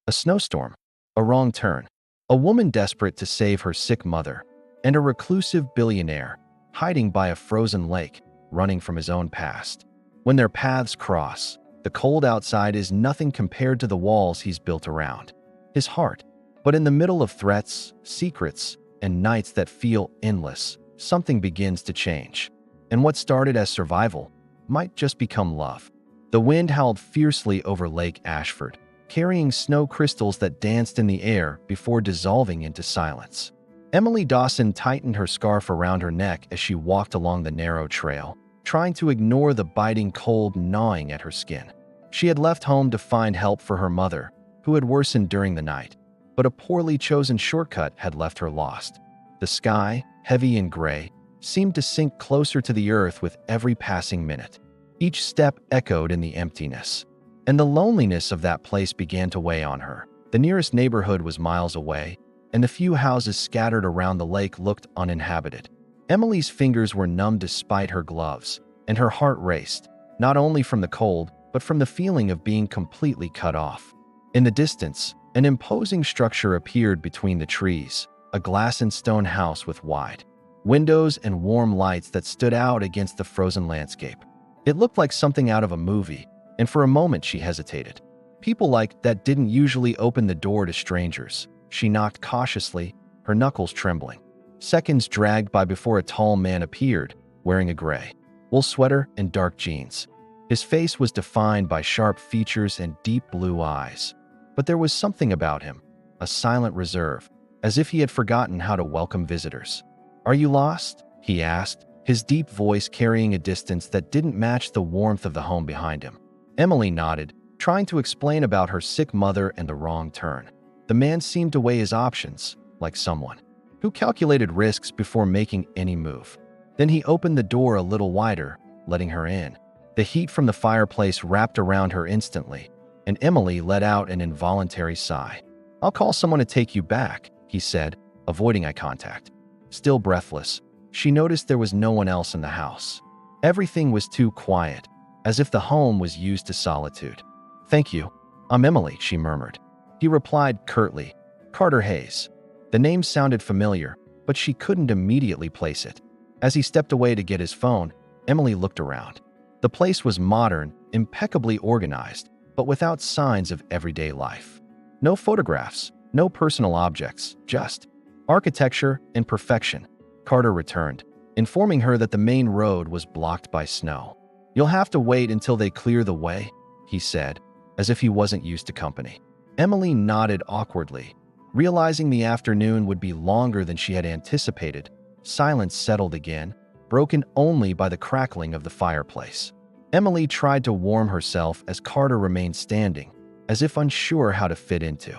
A snowstorm, a wrong turn, a woman desperate to save her sick mother, and a reclusive billionaire hiding by a frozen lake, running from his own past. When their paths cross, the cold outside is nothing compared to the walls he's built around his heart. But in the middle of threats, secrets, and nights that feel endless, something begins to change. And what started as survival might just become love. The wind howled fiercely over Lake Ashford, carrying snow crystals that danced in the air before dissolving into silence. Emily Dawson tightened her scarf around her neck as she walked along the narrow trail, trying to ignore the biting cold gnawing at her skin. She had left home to find help for her mother, who had worsened during the night, but a poorly chosen shortcut had left her lost. The sky, heavy and gray, seemed to sink closer to the earth with every passing minute. Each step echoed in the emptiness, and the loneliness of that place began to weigh on her. The nearest neighborhood was miles away, and the few houses scattered around the lake looked uninhabited. Emily's fingers were numb despite her gloves, and her heart raced, not only from the cold, but from the feeling of being completely cut off. In the distance, an imposing structure appeared between the trees, a glass and stone house with wide windows and warm lights that stood out against the frozen landscape. It looked like something out of a movie, and for a moment she hesitated. People like that didn't usually open the door to strangers. She knocked cautiously, her knuckles trembling. Seconds dragged by before a tall man appeared, wearing a gray wool sweater and dark jeans. His face was defined by sharp features and deep blue eyes. But there was something about him, a silent reserve, as if he had forgotten how to welcome visitors. "Are you lost?" he asked, his deep voice carrying a distance that didn't match the warmth of the home behind him. Emily nodded, trying to explain about her sick mother and the wrong turn. The man seemed to weigh his options, like someone who calculated risks before making any move. Then he opened the door a little wider, letting her in. The heat from the fireplace wrapped around her instantly, and Emily let out an involuntary sigh. "I'll call someone to take you back," he said, avoiding eye contact. Still breathless, she noticed there was no one else in the house. Everything was too quiet, as if the home was used to solitude. "Thank you. I'm Emily," she murmured. He replied curtly, "Carter Hayes." The name sounded familiar, but she couldn't immediately place it. As he stepped away to get his phone, Emily looked around. The place was modern, impeccably organized, but without signs of everyday life. No photographs, no personal objects, just architecture and perfection. Carter returned, informing her that the main road was blocked by snow. "You'll have to wait until they clear the way," he said, as if he wasn't used to company. Emily nodded awkwardly. Realizing the afternoon would be longer than she had anticipated, silence settled again, broken only by the crackling of the fireplace. Emily tried to warm herself as Carter remained standing, as if unsure how to fit into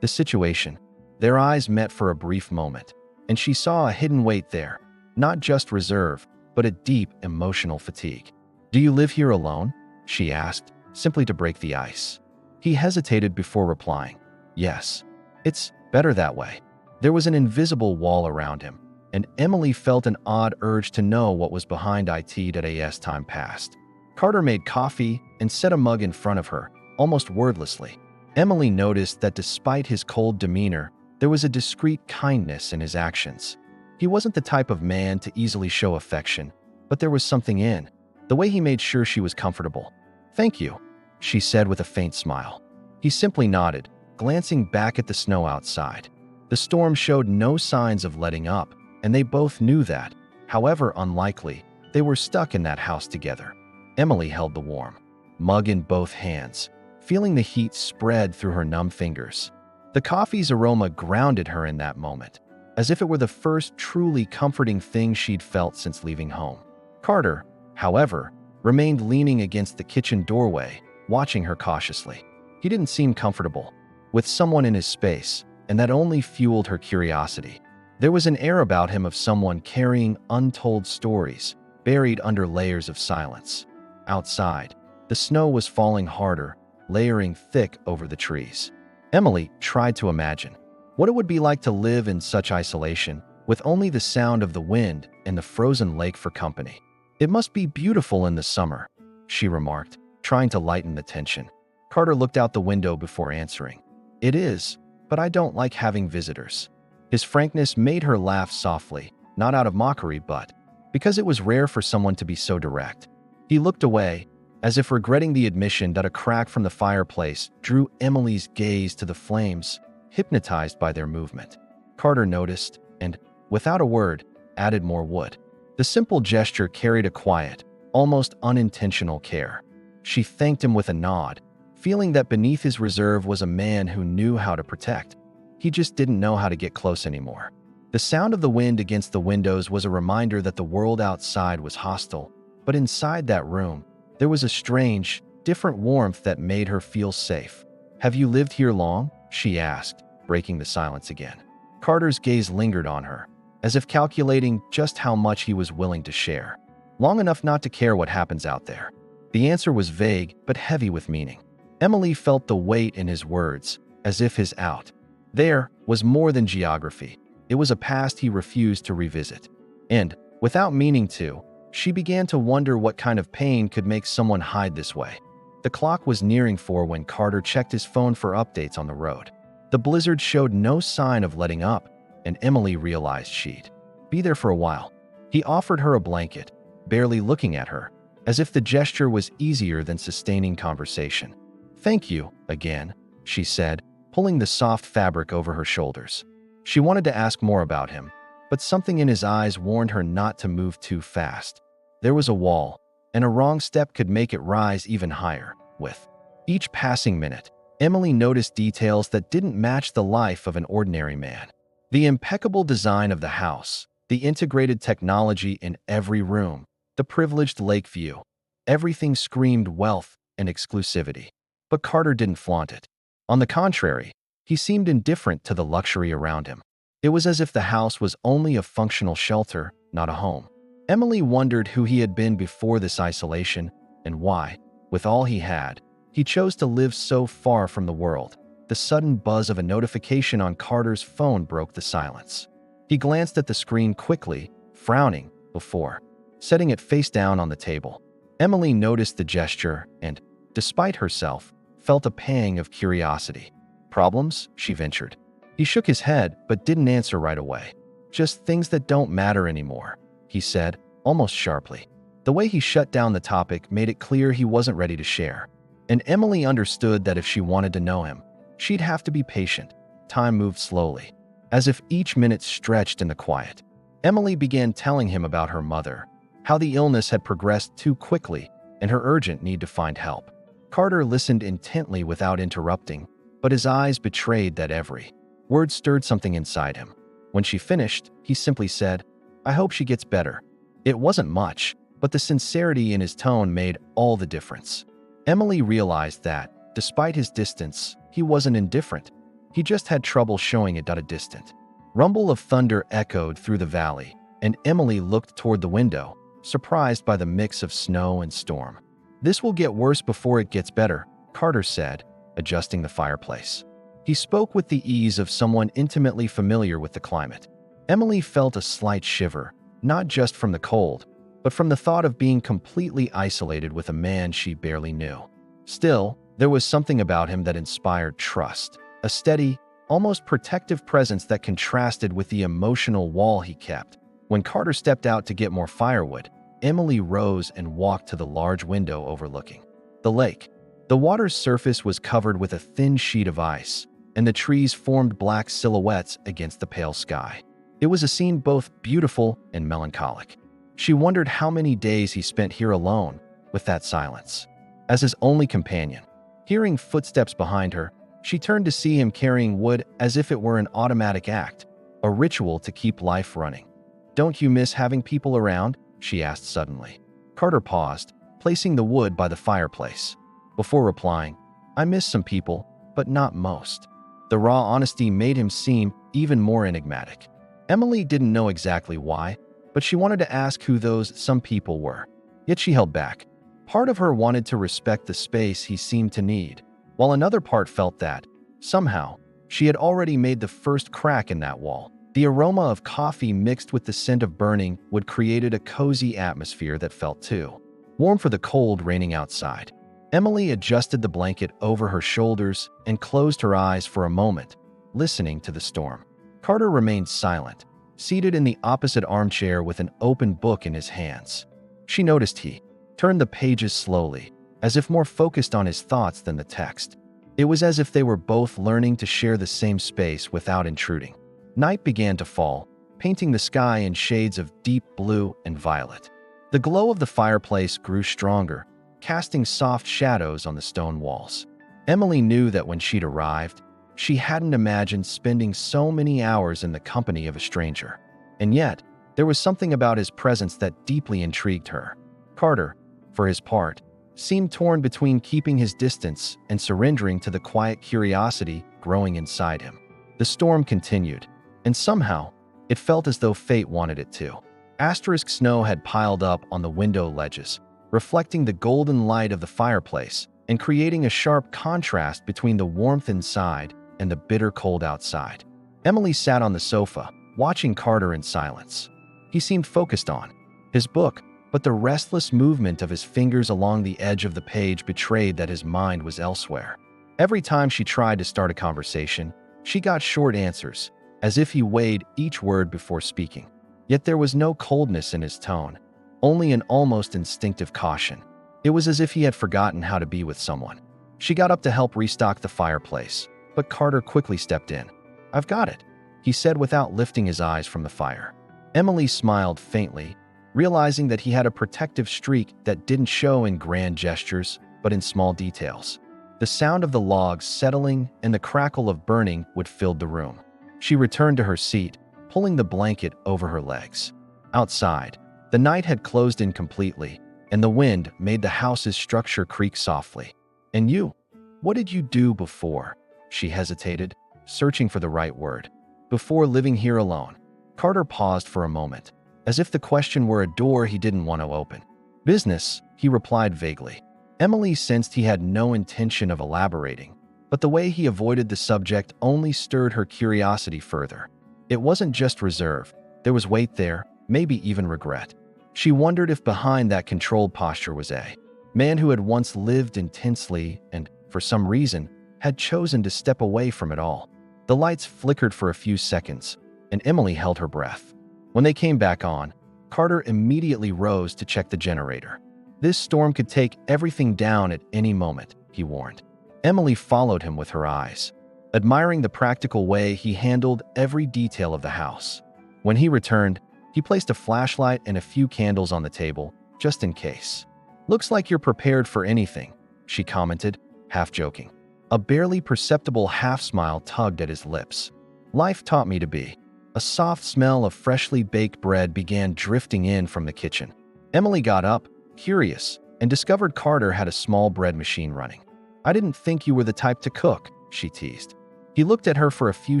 the situation. Their eyes met for a brief moment, and she saw a hidden weight there, not just reserve, but a deep emotional fatigue. "Do you live here alone?" she asked, simply to break the ice. He hesitated before replying, "Yes. It's better that way." There was an invisible wall around him, and Emily felt an odd urge to know what was behind it as time passed. Carter made coffee and set a mug in front of her, almost wordlessly. Emily noticed that despite his cold demeanor, there was a discreet kindness in his actions. He wasn't the type of man to easily show affection, but there was something in the way he made sure she was comfortable. "Thank you," she said with a faint smile. He simply nodded, glancing back at the snow outside. The storm showed no signs of letting up, and they both knew that, however unlikely, they were stuck in that house together. Emily held the warm mug in both hands, feeling the heat spread through her numb fingers. The coffee's aroma grounded her in that moment, as if it were the first truly comforting thing she'd felt since leaving home. Carter, however, remained leaning against the kitchen doorway, watching her cautiously. He didn't seem comfortable with someone in his space, and that only fueled her curiosity. There was an air about him of someone carrying untold stories, buried under layers of silence. Outside, the snow was falling harder, layering thick over the trees. Emily tried to imagine what it would be like to live in such isolation, with only the sound of the wind and the frozen lake for company. "It must be beautiful in the summer," she remarked, trying to lighten the tension. Carter looked out the window before answering. "It is, but I don't like having visitors." His frankness made her laugh softly, not out of mockery, but because it was rare for someone to be so direct. He looked away, as if regretting the admission that a crack from the fireplace drew Emily's gaze to the flames, hypnotized by their movement. Carter noticed and, without a word, added more wood. The simple gesture carried a quiet, almost unintentional care. She thanked him with a nod, feeling that beneath his reserve was a man who knew how to protect. He just didn't know how to get close anymore. The sound of the wind against the windows was a reminder that the world outside was hostile, but inside that room, there was a strange, different warmth that made her feel safe. "Have you lived here long?" she asked, breaking the silence again. Carter's gaze lingered on her, as if calculating just how much he was willing to share. "Long enough not to care what happens out there." The answer was vague but heavy with meaning. Emily felt the weight in his words, as if his out there was more than geography. It was a past he refused to revisit. And, without meaning to, she began to wonder what kind of pain could make someone hide this way. The clock was nearing 4 when Carter checked his phone for updates on the road. The blizzard showed no sign of letting up, and Emily realized she'd be there for a while. He offered her a blanket, barely looking at her, as if the gesture was easier than sustaining conversation. "Thank you, again," she said, pulling the soft fabric over her shoulders. She wanted to ask more about him, but something in his eyes warned her not to move too fast. There was a wall, and a wrong step could make it rise even higher. With each passing minute, Emily noticed details that didn't match the life of an ordinary man. The impeccable design of the house, the integrated technology in every room, the privileged lake view. Everything screamed wealth and exclusivity. But Carter didn't flaunt it. On the contrary, he seemed indifferent to the luxury around him. It was as if the house was only a functional shelter, not a home. Emily wondered who he had been before this isolation and why, with all he had, he chose to live so far from the world. The sudden buzz of a notification on Carter's phone broke the silence. He glanced at the screen quickly, frowning, before setting it face down on the table. Emily noticed the gesture and, despite herself, felt a pang of curiosity. "Problems?" she ventured. He shook his head but didn't answer right away. "Just things that don't matter anymore," he said, almost sharply. The way he shut down the topic made it clear he wasn't ready to share. And Emily understood that if she wanted to know him, she'd have to be patient. Time moved slowly, as if each minute stretched in the quiet. Emily began telling him about her mother, how the illness had progressed too quickly, and her urgent need to find help. Carter listened intently without interrupting, but his eyes betrayed that every word stirred something inside him. When she finished, he simply said, "I hope she gets better." It wasn't much, but the sincerity in his tone made all the difference. Emily realized that, despite his distance, he wasn't indifferent. He just had trouble showing it at a distant. Rumble of thunder echoed through the valley, and Emily looked toward the window, surprised by the mix of snow and storm. "This will get worse before it gets better," Carter said, adjusting the fireplace. He spoke with the ease of someone intimately familiar with the climate. Emily felt a slight shiver, not just from the cold, but from the thought of being completely isolated with a man she barely knew. Still, there was something about him that inspired trust, a steady, almost protective presence that contrasted with the emotional wall he kept. When Carter stepped out to get more firewood, Emily rose and walked to the large window overlooking the lake. The water's surface was covered with a thin sheet of ice, and the trees formed black silhouettes against the pale sky. It was a scene both beautiful and melancholic. She wondered how many days he spent here alone, with that silence as his only companion. Hearing footsteps behind her, she turned to see him carrying wood as if it were an automatic act, a ritual to keep life running. "Don't you miss having people around?" she asked suddenly. Carter paused, placing the wood by the fireplace. Before replying, "I miss some people, but not most." The raw honesty made him seem even more enigmatic. Emily didn't know exactly why, but she wanted to ask who those some people were. Yet she held back. Part of her wanted to respect the space he seemed to need, while another part felt that, somehow, she had already made the first crack in that wall. The aroma of coffee mixed with the scent of burning wood created a cozy atmosphere that felt too warm for the cold raining outside. Emily adjusted the blanket over her shoulders and closed her eyes for a moment, listening to the storm. Carter remained silent, seated in the opposite armchair with an open book in his hands. She noticed he turned the pages slowly, as if more focused on his thoughts than the text. It was as if they were both learning to share the same space without intruding. Night began to fall, painting the sky in shades of deep blue and violet. The glow of the fireplace grew stronger, casting soft shadows on the stone walls. Emily knew that when she'd arrived, she hadn't imagined spending so many hours in the company of a stranger. And yet, there was something about his presence that deeply intrigued her. Carter, for his part, seemed torn between keeping his distance and surrendering to the quiet curiosity growing inside him. The storm continued, and somehow, it felt as though fate wanted it to. Asterisk snow had piled up on the window ledges, reflecting the golden light of the fireplace and creating a sharp contrast between the warmth inside and the bitter cold outside. Emily sat on the sofa, watching Carter in silence. He seemed focused on his book, but the restless movement of his fingers along the edge of the page betrayed that his mind was elsewhere. Every time she tried to start a conversation, she got short answers, as if he weighed each word before speaking. Yet there was no coldness in his tone, only an almost instinctive caution. It was as if he had forgotten how to be with someone. She got up to help restock the fireplace, but Carter quickly stepped in. "I've got it," he said without lifting his eyes from the fire. Emily smiled faintly, realizing that he had a protective streak that didn't show in grand gestures, but in small details. The sound of the logs settling and the crackle of burning would fill the room. She returned to her seat, pulling the blanket over her legs. Outside, the night had closed in completely, and the wind made the house's structure creak softly. "And you? What did you do before?" She hesitated, searching for the right word. "Before living here alone." Carter paused for a moment, as if the question were a door he didn't want to open. "Business," he replied vaguely. Emily sensed he had no intention of elaborating, but the way he avoided the subject only stirred her curiosity further. It wasn't just reserve. There was weight there, maybe even regret. She wondered if behind that controlled posture was a man who had once lived intensely and, for some reason, had chosen to step away from it all. The lights flickered for a few seconds, and Emily held her breath. When they came back on, Carter immediately rose to check the generator. This storm could take everything down at any moment, he warned. Emily followed him with her eyes, admiring the practical way he handled every detail of the house. When he returned, he placed a flashlight and a few candles on the table, just in case. "Looks like you're prepared for anything," she commented, half joking. A barely perceptible half-smile tugged at his lips. "Life taught me to be." A soft smell of freshly baked bread began drifting in from the kitchen. Emily got up, curious, and discovered Carter had a small bread machine running. "I didn't think you were the type to cook," she teased. He looked at her for a few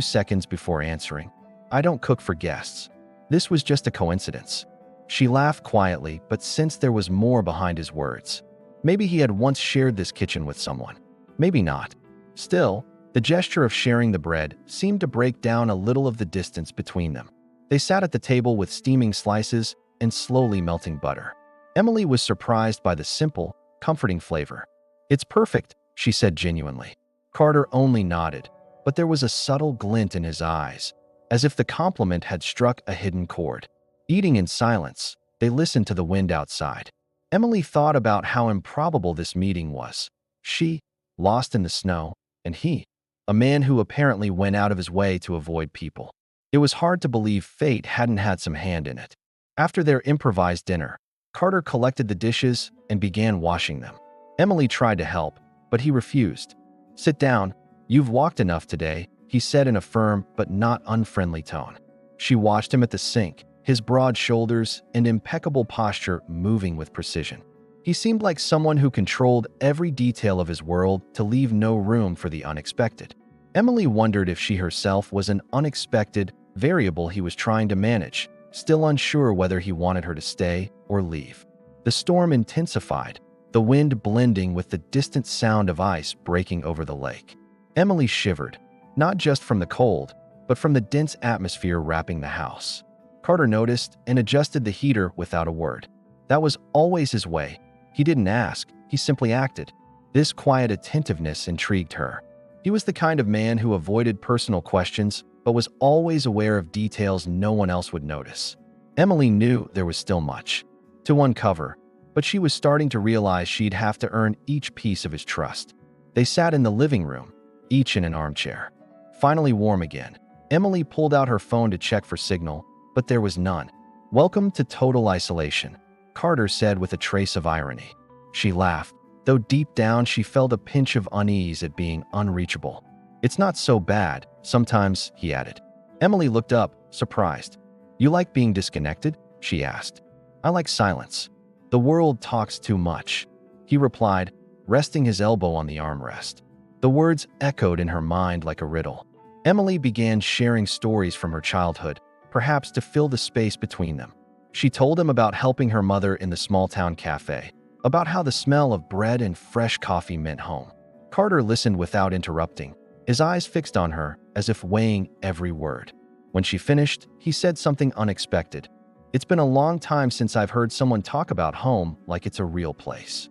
seconds before answering. "I don't cook for guests. This was just a coincidence." She laughed quietly, but sensed there was more behind his words. Maybe he had once shared this kitchen with someone. Maybe not. Still, the gesture of sharing the bread seemed to break down a little of the distance between them. They sat at the table with steaming slices and slowly melting butter. Emily was surprised by the simple, comforting flavor. "It's perfect," she said genuinely. Carter only nodded, but there was a subtle glint in his eyes, as if the compliment had struck a hidden chord. Eating in silence, they listened to the wind outside. Emily thought about how improbable this meeting was. She, lost in the snow, and he, a man who apparently went out of his way to avoid people. It was hard to believe fate hadn't had some hand in it. After their improvised dinner, Carter collected the dishes and began washing them. Emily tried to help, but he refused. "Sit down. You've walked enough today," he said in a firm but not unfriendly tone. She watched him at the sink, his broad shoulders and impeccable posture moving with precision. He seemed like someone who controlled every detail of his world to leave no room for the unexpected. Emily wondered if she herself was an unexpected variable he was trying to manage, still unsure whether he wanted her to stay or leave. The storm intensified, the wind blending with the distant sound of ice breaking over the lake. Emily shivered, not just from the cold, but from the dense atmosphere wrapping the house. Carter noticed and adjusted the heater without a word. That was always his way. He didn't ask, he simply acted. This quiet attentiveness intrigued her. He was the kind of man who avoided personal questions but was always aware of details no one else would notice. Emily knew there was still much to uncover, but she was starting to realize she'd have to earn each piece of his trust. They sat in the living room, each in an armchair. Finally warm again, Emily pulled out her phone to check for signal, but there was none. "Welcome to total isolation," Carter said with a trace of irony. She laughed, though deep down she felt a pinch of unease at being unreachable. "It's not so bad, sometimes," he added. Emily looked up, surprised. "You like being disconnected?" she asked. "I like silence. The world talks too much," he replied, resting his elbow on the armrest. The words echoed in her mind like a riddle. Emily began sharing stories from her childhood, perhaps to fill the space between them. She told him about helping her mother in the small-town cafe, about how the smell of bread and fresh coffee meant home. Carter listened without interrupting, his eyes fixed on her as if weighing every word. When she finished, he said something unexpected. "It's been a long time since I've heard someone talk about home like it's a real place."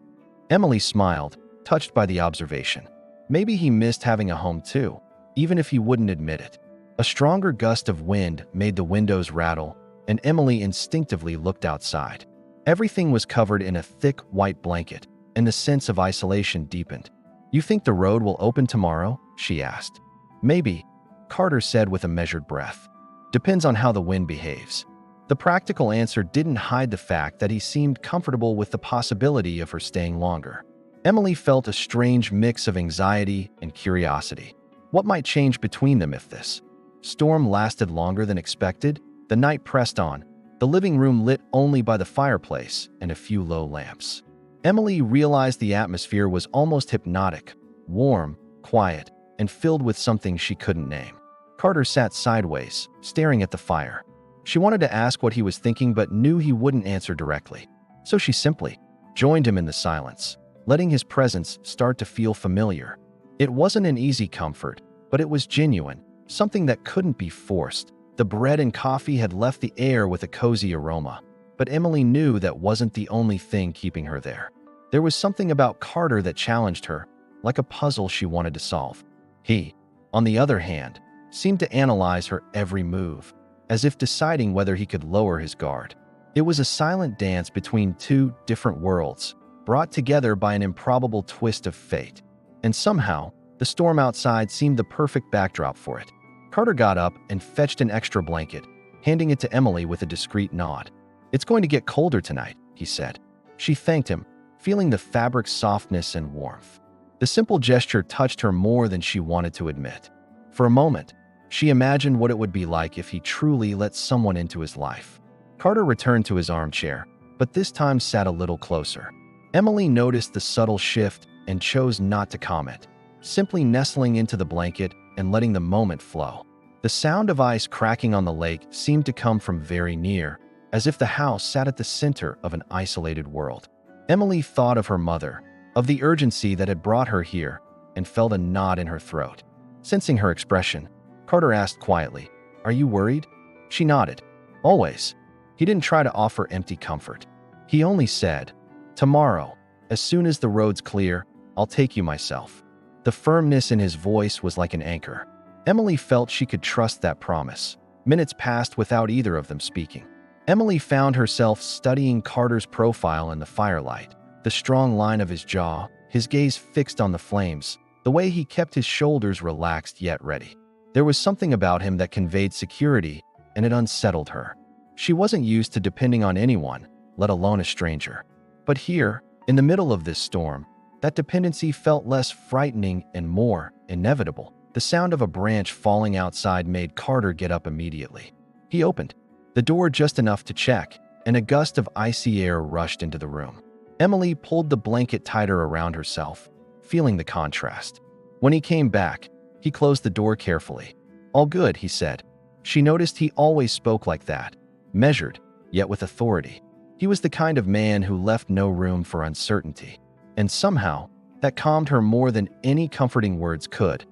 Emily smiled, touched by the observation. Maybe he missed having a home too, even if he wouldn't admit it. A stronger gust of wind made the windows rattle, and Emily instinctively looked outside. Everything was covered in a thick white blanket, and the sense of isolation deepened. "You think the road will open tomorrow?" she asked. "Maybe," Carter said with a measured breath. "Depends on how the wind behaves." The practical answer didn't hide the fact that he seemed comfortable with the possibility of her staying longer. Emily felt a strange mix of anxiety and curiosity. What might change between them if this storm lasted longer than expected? The night pressed on, the living room lit only by the fireplace and a few low lamps. Emily realized the atmosphere was almost hypnotic, warm, quiet, and filled with something she couldn't name. Carter sat sideways, staring at the fire. She wanted to ask what he was thinking but knew he wouldn't answer directly. So she simply joined him in the silence, letting his presence start to feel familiar. It wasn't an easy comfort, but it was genuine, something that couldn't be forced. The bread and coffee had left the air with a cozy aroma, but Emily knew that wasn't the only thing keeping her there. There was something about Carter that challenged her, like a puzzle she wanted to solve. He, on the other hand, seemed to analyze her every move, as if deciding whether he could lower his guard. It was a silent dance between two different worlds, brought together by an improbable twist of fate. And somehow, the storm outside seemed the perfect backdrop for it. Carter got up and fetched an extra blanket, handing it to Emily with a discreet nod. "It's going to get colder tonight," he said. She thanked him, feeling the fabric's softness and warmth. The simple gesture touched her more than she wanted to admit. For a moment, she imagined what it would be like if he truly let someone into his life. Carter returned to his armchair, but this time sat a little closer. Emily noticed the subtle shift and chose not to comment, simply nestling into the blanket and letting the moment flow. The sound of ice cracking on the lake seemed to come from very near, as if the house sat at the center of an isolated world. Emily thought of her mother, of the urgency that had brought her here, and felt a knot in her throat. Sensing her expression, Carter asked quietly, "Are you worried?" She nodded. "Always." He didn't try to offer empty comfort. He only said, "Tomorrow, as soon as the road's clear, I'll take you myself." The firmness in his voice was like an anchor. Emily felt she could trust that promise. Minutes passed without either of them speaking. Emily found herself studying Carter's profile in the firelight. The strong line of his jaw, his gaze fixed on the flames, the way he kept his shoulders relaxed yet ready. There was something about him that conveyed security, and it unsettled her. She wasn't used to depending on anyone, let alone a stranger. But here, in the middle of this storm, that dependency felt less frightening and more inevitable. The sound of a branch falling outside made Carter get up immediately. He opened the door just enough to check, and a gust of icy air rushed into the room. Emily pulled the blanket tighter around herself, feeling the contrast. When he came back, he closed the door carefully. "All good," he said. She noticed he always spoke like that, measured, yet with authority. He was the kind of man who left no room for uncertainty. And somehow, that calmed her more than any comforting words could.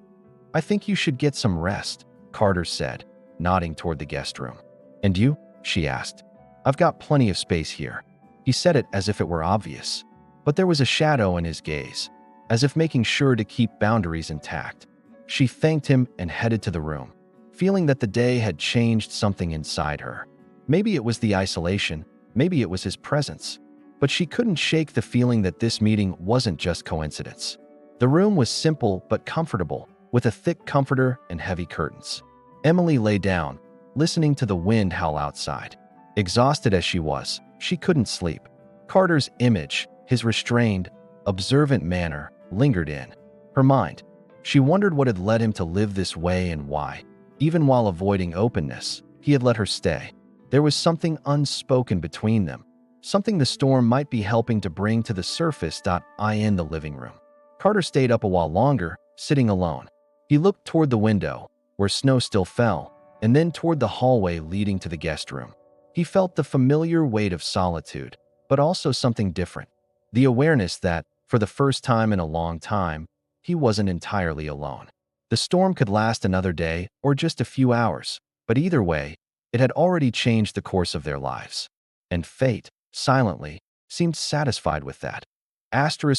"I think you should get some rest," Carter said, nodding toward the guest room. "And you?" she asked. "I've got plenty of space here." He said it as if it were obvious, but there was a shadow in his gaze. as if making sure to keep boundaries intact. She thanked him and headed to the room, feeling that the day had changed something inside her. Maybe it was the isolation, maybe it was his presence, but she couldn't shake the feeling that this meeting wasn't just coincidence. The room was simple but comfortable, with a thick comforter and heavy curtains. Emily lay down, listening to the wind howl outside. Exhausted as she was, she couldn't sleep. Carter's image, his restrained, observant manner, lingered in her mind. She wondered what had led him to live this way and why, even while avoiding openness, he had let her stay. There was something unspoken between them, something the storm might be helping to bring to the surface. In the living room, Carter stayed up a while longer, sitting alone. He looked toward the window, where snow still fell, and then toward the hallway leading to the guest room. He felt the familiar weight of solitude, but also something different. The awareness that, for the first time in a long time, he wasn't entirely alone. The storm could last another day or just a few hours, but either way, it had already changed the course of their lives. And fate, silently, seemed satisfied with that.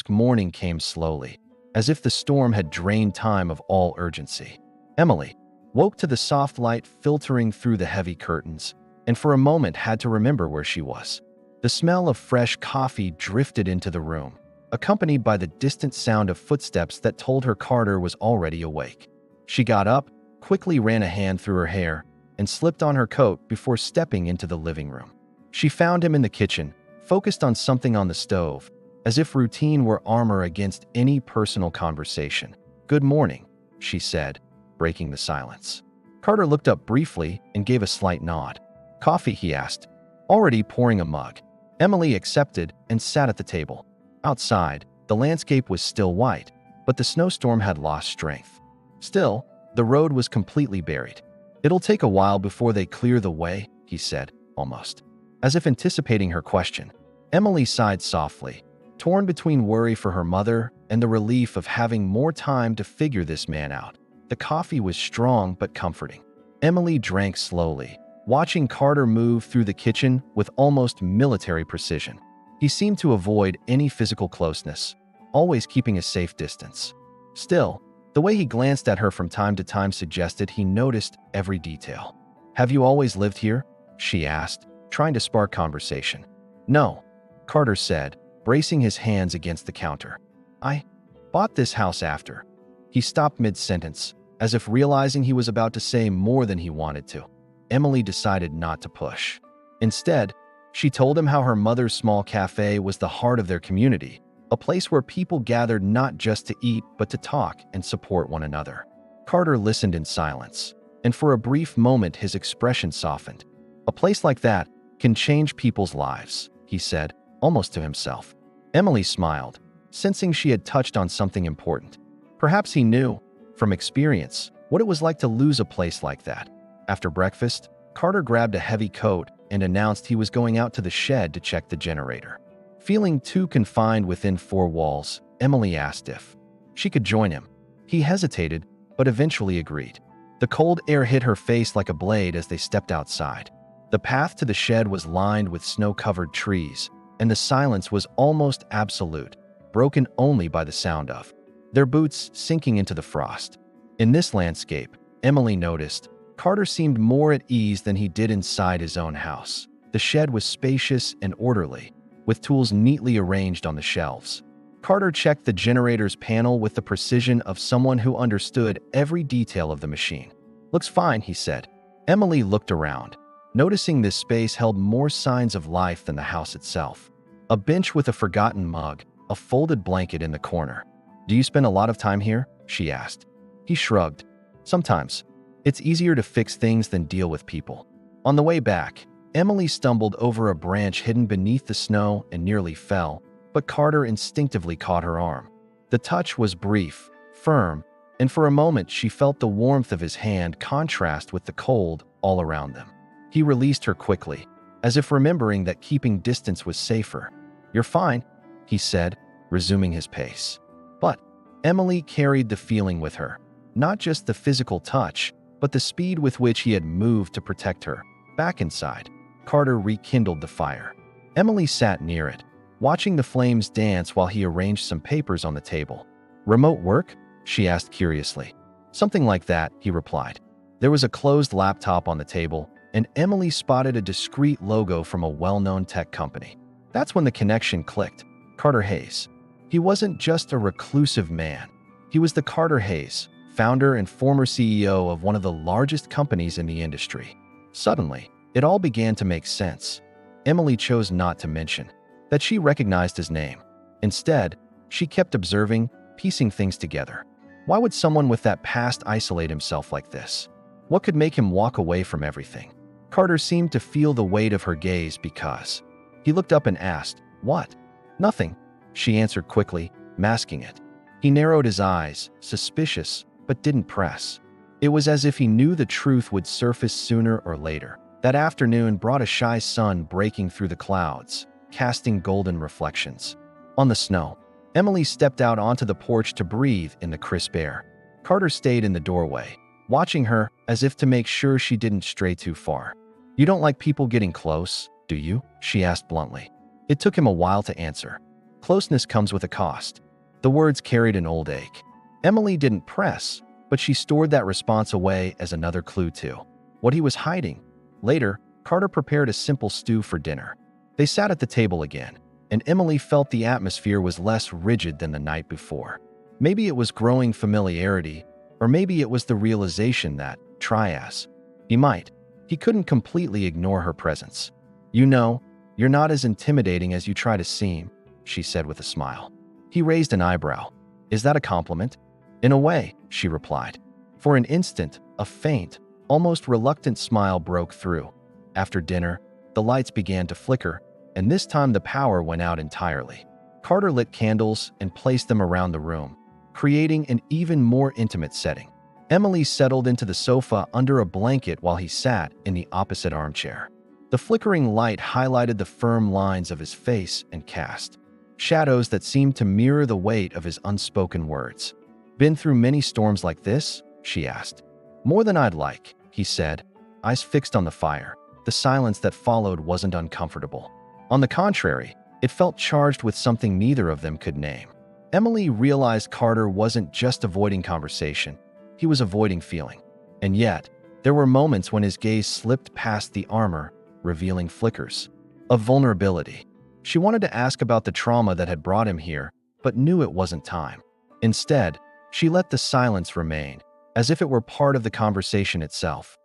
Morning came slowly, as if the storm had drained time of all urgency. Emily woke to the soft light filtering through the heavy curtains, and for a moment had to remember where she was. The smell of fresh coffee drifted into the room, accompanied by the distant sound of footsteps that told her Carter was already awake. She got up, quickly ran a hand through her hair, and slipped on her coat before stepping into the living room. She found him in the kitchen, focused on something on the stove, as if routine were armor against any personal conversation. "Good morning," she said, breaking the silence. Carter looked up briefly and gave a slight nod. "Coffee?" he asked, already pouring a mug. Emily accepted and sat at the table. Outside, the landscape was still white, but the snowstorm had lost strength. Still, the road was completely buried. "It'll take a while before they clear the way," he said, almost as if anticipating her question. Emily sighed softly, torn between worry for her mother and the relief of having more time to figure this man out. The coffee was strong but comforting. Emily drank slowly, watching Carter move through the kitchen with almost military precision. He seemed to avoid any physical closeness, always keeping a safe distance. Still, the way he glanced at her from time to time suggested he noticed every detail. "Have you always lived here?" she asked, trying to spark conversation. "No," Carter said, bracing his hands against the counter. "I bought this house after." He stopped mid-sentence, as if realizing he was about to say more than he wanted to. Emily decided not to push. Instead, she told him how her mother's small cafe was the heart of their community, a place where people gathered not just to eat but to talk and support one another. Carter listened in silence, and for a brief moment his expression softened. "A place like that can change people's lives," he said, almost to himself. Emily smiled, sensing she had touched on something important. Perhaps he knew, from experience, what it was like to lose a place like that. After breakfast, Carter grabbed a heavy coat and announced he was going out to the shed to check the generator. Feeling too confined within four walls, Emily asked if she could join him. He hesitated, but eventually agreed. The cold air hit her face like a blade as they stepped outside. The path to the shed was lined with snow-covered trees, and the silence was almost absolute, broken only by the sound of their boots sinking into the frost. In this landscape, Emily noticed, Carter seemed more at ease than he did inside his own house. The shed was spacious and orderly, with tools neatly arranged on the shelves. Carter checked the generator's panel with the precision of someone who understood every detail of the machine. "Looks fine," he said. Emily looked around, noticing this space held more signs of life than the house itself. A bench with a forgotten mug, a folded blanket in the corner. "Do you spend a lot of time here?" she asked. He shrugged. "Sometimes. It's easier to fix things than deal with people." On the way back, Emily stumbled over a branch hidden beneath the snow and nearly fell, but Carter instinctively caught her arm. The touch was brief, firm, and for a moment she felt the warmth of his hand contrast with the cold all around them. He released her quickly, as if remembering that keeping distance was safer. "You're fine," he said, resuming his pace. But Emily carried the feeling with her, not just the physical touch, but the speed with which he had moved to protect her. Back inside, Carter rekindled the fire. Emily sat near it, watching the flames dance while he arranged some papers on the table. Remote work? She asked curiously. Something like that, he replied. There was a closed laptop on the table, and Emily spotted a discreet logo from a well-known tech company. That's when the connection clicked. Carter Hayes. He wasn't just a reclusive man. He was the Carter Hayes, founder and former CEO of one of the largest companies in the industry. Suddenly, it all began to make sense. Emily chose not to mention that she recognized his name. Instead, she kept observing, piecing things together. Why would someone with that past isolate himself like this? What could make him walk away from everything? Carter seemed to feel the weight of her gaze because he looked up and asked, "What?" "Nothing," she answered quickly, masking it. He narrowed his eyes, suspicious, but didn't press. It was as if he knew the truth would surface sooner or later. That afternoon brought a shy sun breaking through the clouds, casting golden reflections. On the snow, Emily stepped out onto the porch to breathe in the crisp air. Carter stayed in the doorway, watching her as if to make sure she didn't stray too far. "You don't like people getting close, do you?" she asked bluntly. It took him a while to answer. Closeness comes with a cost. The words carried an old ache. Emily didn't press, but she stored that response away as another clue to what he was hiding. Later, Carter prepared a simple stew for dinner. They sat at the table again, and Emily felt the atmosphere was less rigid than the night before. Maybe it was growing familiarity, or maybe it was the realization that, try as he couldn't completely ignore her presence. "You know, you're not as intimidating as you try to seem," she said with a smile. He raised an eyebrow. "Is that a compliment?" "In a way," she replied. For an instant, a faint, almost reluctant smile broke through. After dinner, the lights began to flicker, and this time the power went out entirely. Carter lit candles and placed them around the room, creating an even more intimate setting. Emily settled into the sofa under a blanket while he sat in the opposite armchair. The flickering light highlighted the firm lines of his face and cast shadows that seemed to mirror the weight of his unspoken words. "Been through many storms like this?" she asked. "More than I'd like," he said, eyes fixed on the fire. The silence that followed wasn't uncomfortable. On the contrary, it felt charged with something neither of them could name. Emily realized Carter wasn't just avoiding conversation, he was avoiding feeling. And yet, there were moments when his gaze slipped past the armor, revealing flickers of vulnerability. She wanted to ask about the trauma that had brought him here, but knew it wasn't time. Instead, she let the silence remain, as if it were part of the conversation itself.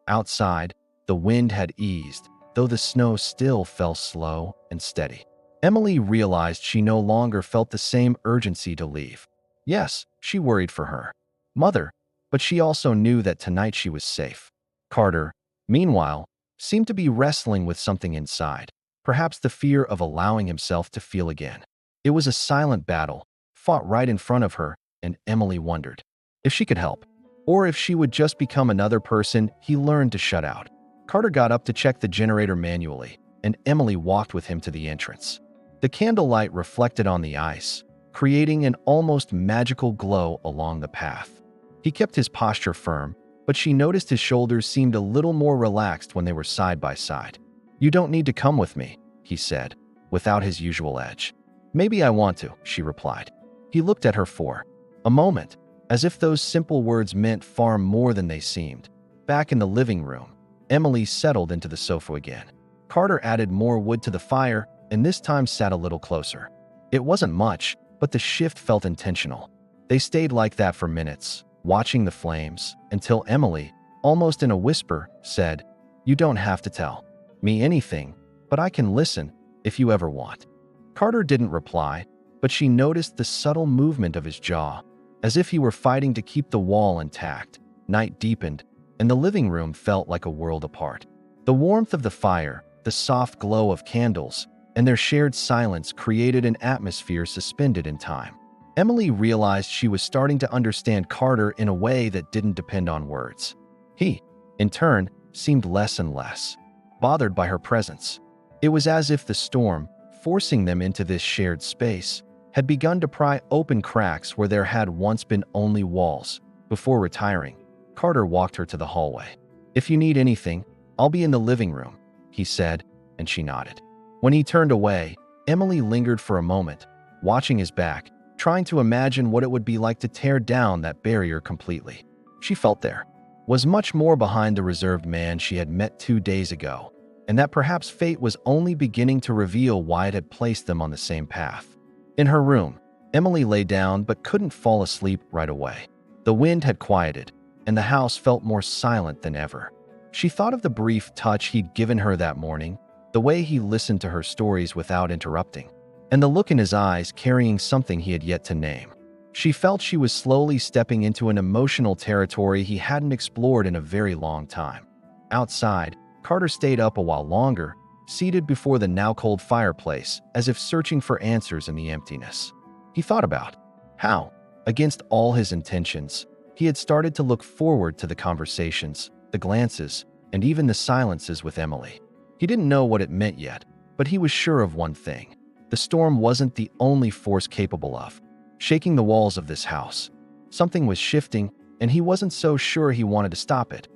Outside, the wind had eased, though the snow still fell slow and steady. Emily realized she no longer felt the same urgency to leave. Yes, she worried for her mother, but she also knew that tonight she was safe. Carter, meanwhile, seemed to be wrestling with something inside, perhaps the fear of allowing himself to feel again. It was a silent battle, fought right in front of her, and Emily wondered if she could help, or if she would just become another person he learned to shut out. Carter got up to check the generator manually, and Emily walked with him to the entrance. The candlelight reflected on the ice, creating an almost magical glow along the path. He kept his posture firm, but she noticed his shoulders seemed a little more relaxed when they were side by side. "You don't need to come with me," he said, without his usual edge. "Maybe I want to," she replied. He looked at her for a moment, as if those simple words meant far more than they seemed. Back in the living room, Emily settled into the sofa again. Carter added more wood to the fire, and this time sat a little closer. It wasn't much, but the shift felt intentional. They stayed like that for minutes, watching the flames, until Emily, almost in a whisper, said, "You don't have to tell me anything, but I can listen if you ever want." Carter didn't reply, but she noticed the subtle movement of his jaw, as if he were fighting to keep the wall intact. Night deepened, and the living room felt like a world apart. The warmth of the fire, the soft glow of candles, and their shared silence created an atmosphere suspended in time. Emily realized she was starting to understand Carter in a way that didn't depend on words. He, in turn, seemed less and less bothered by her presence. It was as if the storm, forcing them into this shared space, had begun to pry open cracks where there had once been only walls. Before retiring, Carter walked her to the hallway. "If you need anything, I'll be in the living room," he said, and she nodded. When he turned away, Emily lingered for a moment, watching his back, trying to imagine what it would be like to tear down that barrier completely. She felt there was much more behind the reserved man she had met 2 days ago, and that perhaps fate was only beginning to reveal why it had placed them on the same path. In her room, Emily lay down but couldn't fall asleep right away. The wind had quieted, and the house felt more silent than ever. She thought of the brief touch he'd given her that morning, the way he listened to her stories without interrupting, and the look in his eyes carrying something he had yet to name. She felt she was slowly stepping into an emotional territory he hadn't explored in a very long time. Outside, Carter stayed up a while longer, seated before the now-cold fireplace, as if searching for answers in the emptiness. He thought about how, against all his intentions, he had started to look forward to the conversations, the glances, and even the silences with Emily. He didn't know what it meant yet, but he was sure of one thing. The storm wasn't the only force capable of shaking the walls of this house. Something was shifting, and he wasn't so sure he wanted to stop it.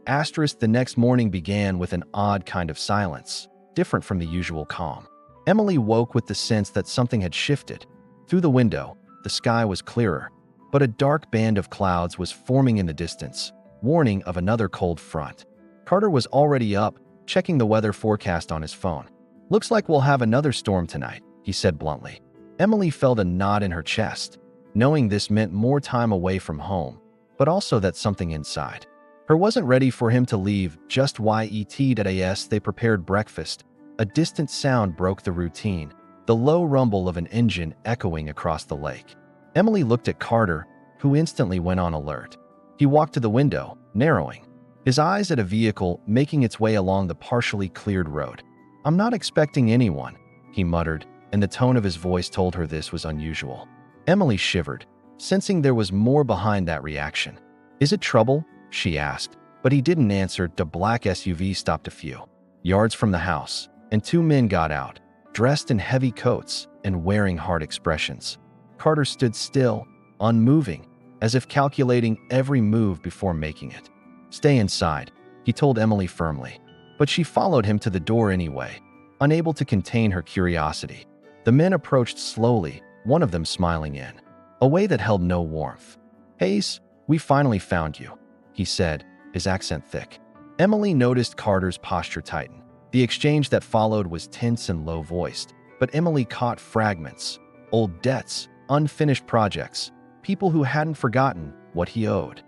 The next morning began with an odd kind of silence, different from the usual calm. Emily woke with the sense that something had shifted. Through the window, the sky was clearer, but a dark band of clouds was forming in the distance, warning of another cold front. Carter was already up, checking the weather forecast on his phone. "Looks like we'll have another storm tonight," he said bluntly. Emily felt a knot in her chest, knowing this meant more time away from home, but also that something inside her wasn't ready for him to leave. Just as they prepared breakfast, a distant sound broke the routine, the low rumble of an engine echoing across the lake. Emily looked at Carter, who instantly went on alert. He walked to the window, narrowing his eyes at a vehicle making its way along the partially cleared road. "I'm not expecting anyone," he muttered, and the tone of his voice told her this was unusual. Emily shivered, sensing there was more behind that reaction. "Is it trouble?" she asked, but he didn't answer. The black SUV stopped a few yards from the house, and 2 men got out, dressed in heavy coats and wearing hard expressions. Carter stood still, unmoving, as if calculating every move before making it. "Stay inside," he told Emily firmly, but she followed him to the door anyway, unable to contain her curiosity. The men approached slowly, one of them smiling in a way that held no warmth. "Hayes, we finally found you," he said, his accent thick. Emily noticed Carter's posture tighten. The exchange that followed was tense and low-voiced, but Emily caught fragments: old debts, unfinished projects, people who hadn't forgotten what he owed.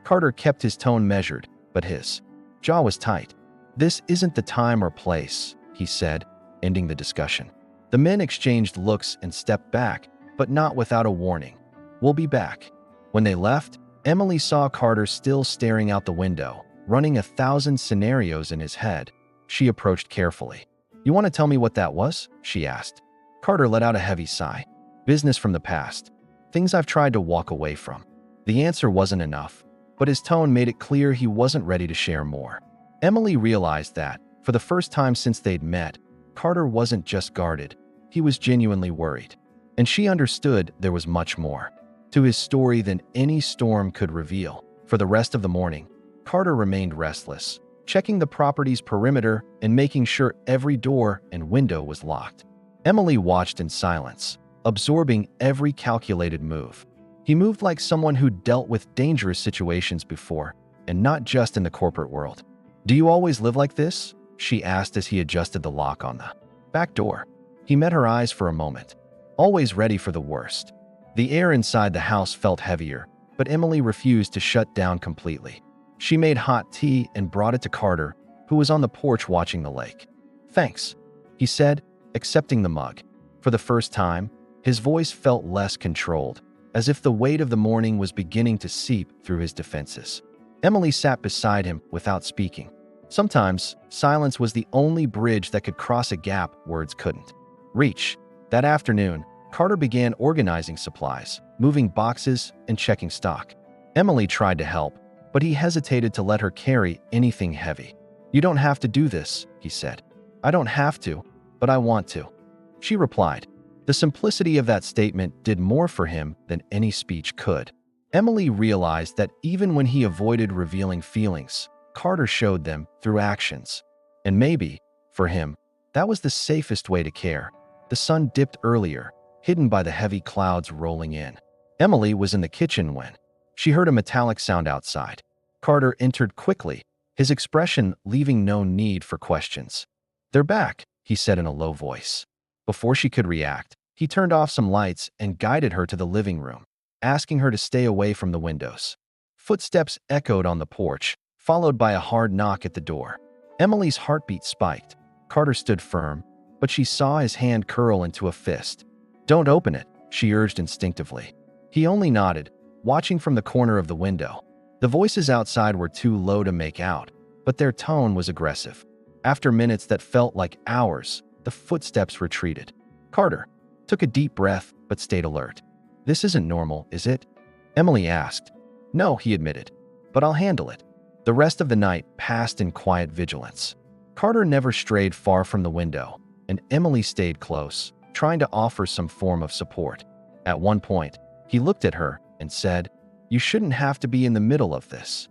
Carter kept his tone measured, but his jaw was tight. "This isn't the time or place," he said, ending the discussion. The men exchanged looks and stepped back, but not without a warning. "We'll be back." When they left, Emily saw Carter still staring out the window, running 1,000 scenarios in his head. She approached carefully. "You want to tell me what that was?" she asked. Carter let out a heavy sigh. "Business from the past. Things I've tried to walk away from." The answer wasn't enough, but his tone made it clear he wasn't ready to share more. Emily realized that, for the first time since they'd met, Carter wasn't just guarded, he was genuinely worried. And she understood there was much more to his story than any storm could reveal. For the rest of the morning, Carter remained restless, checking the property's perimeter and making sure every door and window was locked. Emily watched in silence, absorbing every calculated move. He moved like someone who'd dealt with dangerous situations before, and not just in the corporate world. "Do you always live like this?" she asked as he adjusted the lock on the back door. He met her eyes for a moment, always ready for the worst. The air inside the house felt heavier, but Emily refused to shut down completely. She made hot tea and brought it to Carter, who was on the porch watching the lake. "Thanks," he said, accepting the mug. For the first time, his voice felt less controlled, as if the weight of the morning was beginning to seep through his defenses. Emily sat beside him without speaking. Sometimes, silence was the only bridge that could cross a gap words couldn't reach. That afternoon, Carter began organizing supplies, moving boxes, and checking stock. Emily tried to help, but he hesitated to let her carry anything heavy. "You don't have to do this," he said. "I don't have to, but I want to," she replied. The simplicity of that statement did more for him than any speech could. Emily realized that even when he avoided revealing feelings, Carter showed them through actions. And maybe, for him, that was the safest way to care. The sun dipped earlier. hidden by the heavy clouds rolling in. Emily was in the kitchen when she heard a metallic sound outside. Carter entered quickly, his expression leaving no need for questions. "They're back," he said in a low voice. Before she could react, he turned off some lights and guided her to the living room, asking her to stay away from the windows. Footsteps echoed on the porch, followed by a hard knock at the door. Emily's heartbeat spiked. Carter stood firm, but she saw his hand curl into a fist. "Don't open it," she urged instinctively. He only nodded, watching from the corner of the window. The voices outside were too low to make out, but their tone was aggressive. After minutes that felt like hours, the footsteps retreated. Carter took a deep breath but stayed alert. "This isn't normal, is it?" Emily asked. "No," he admitted, "but I'll handle it." The rest of the night passed in quiet vigilance. Carter never strayed far from the window, and Emily stayed close, trying to offer some form of support. At one point, he looked at her and said, "You shouldn't have to be in the middle of this."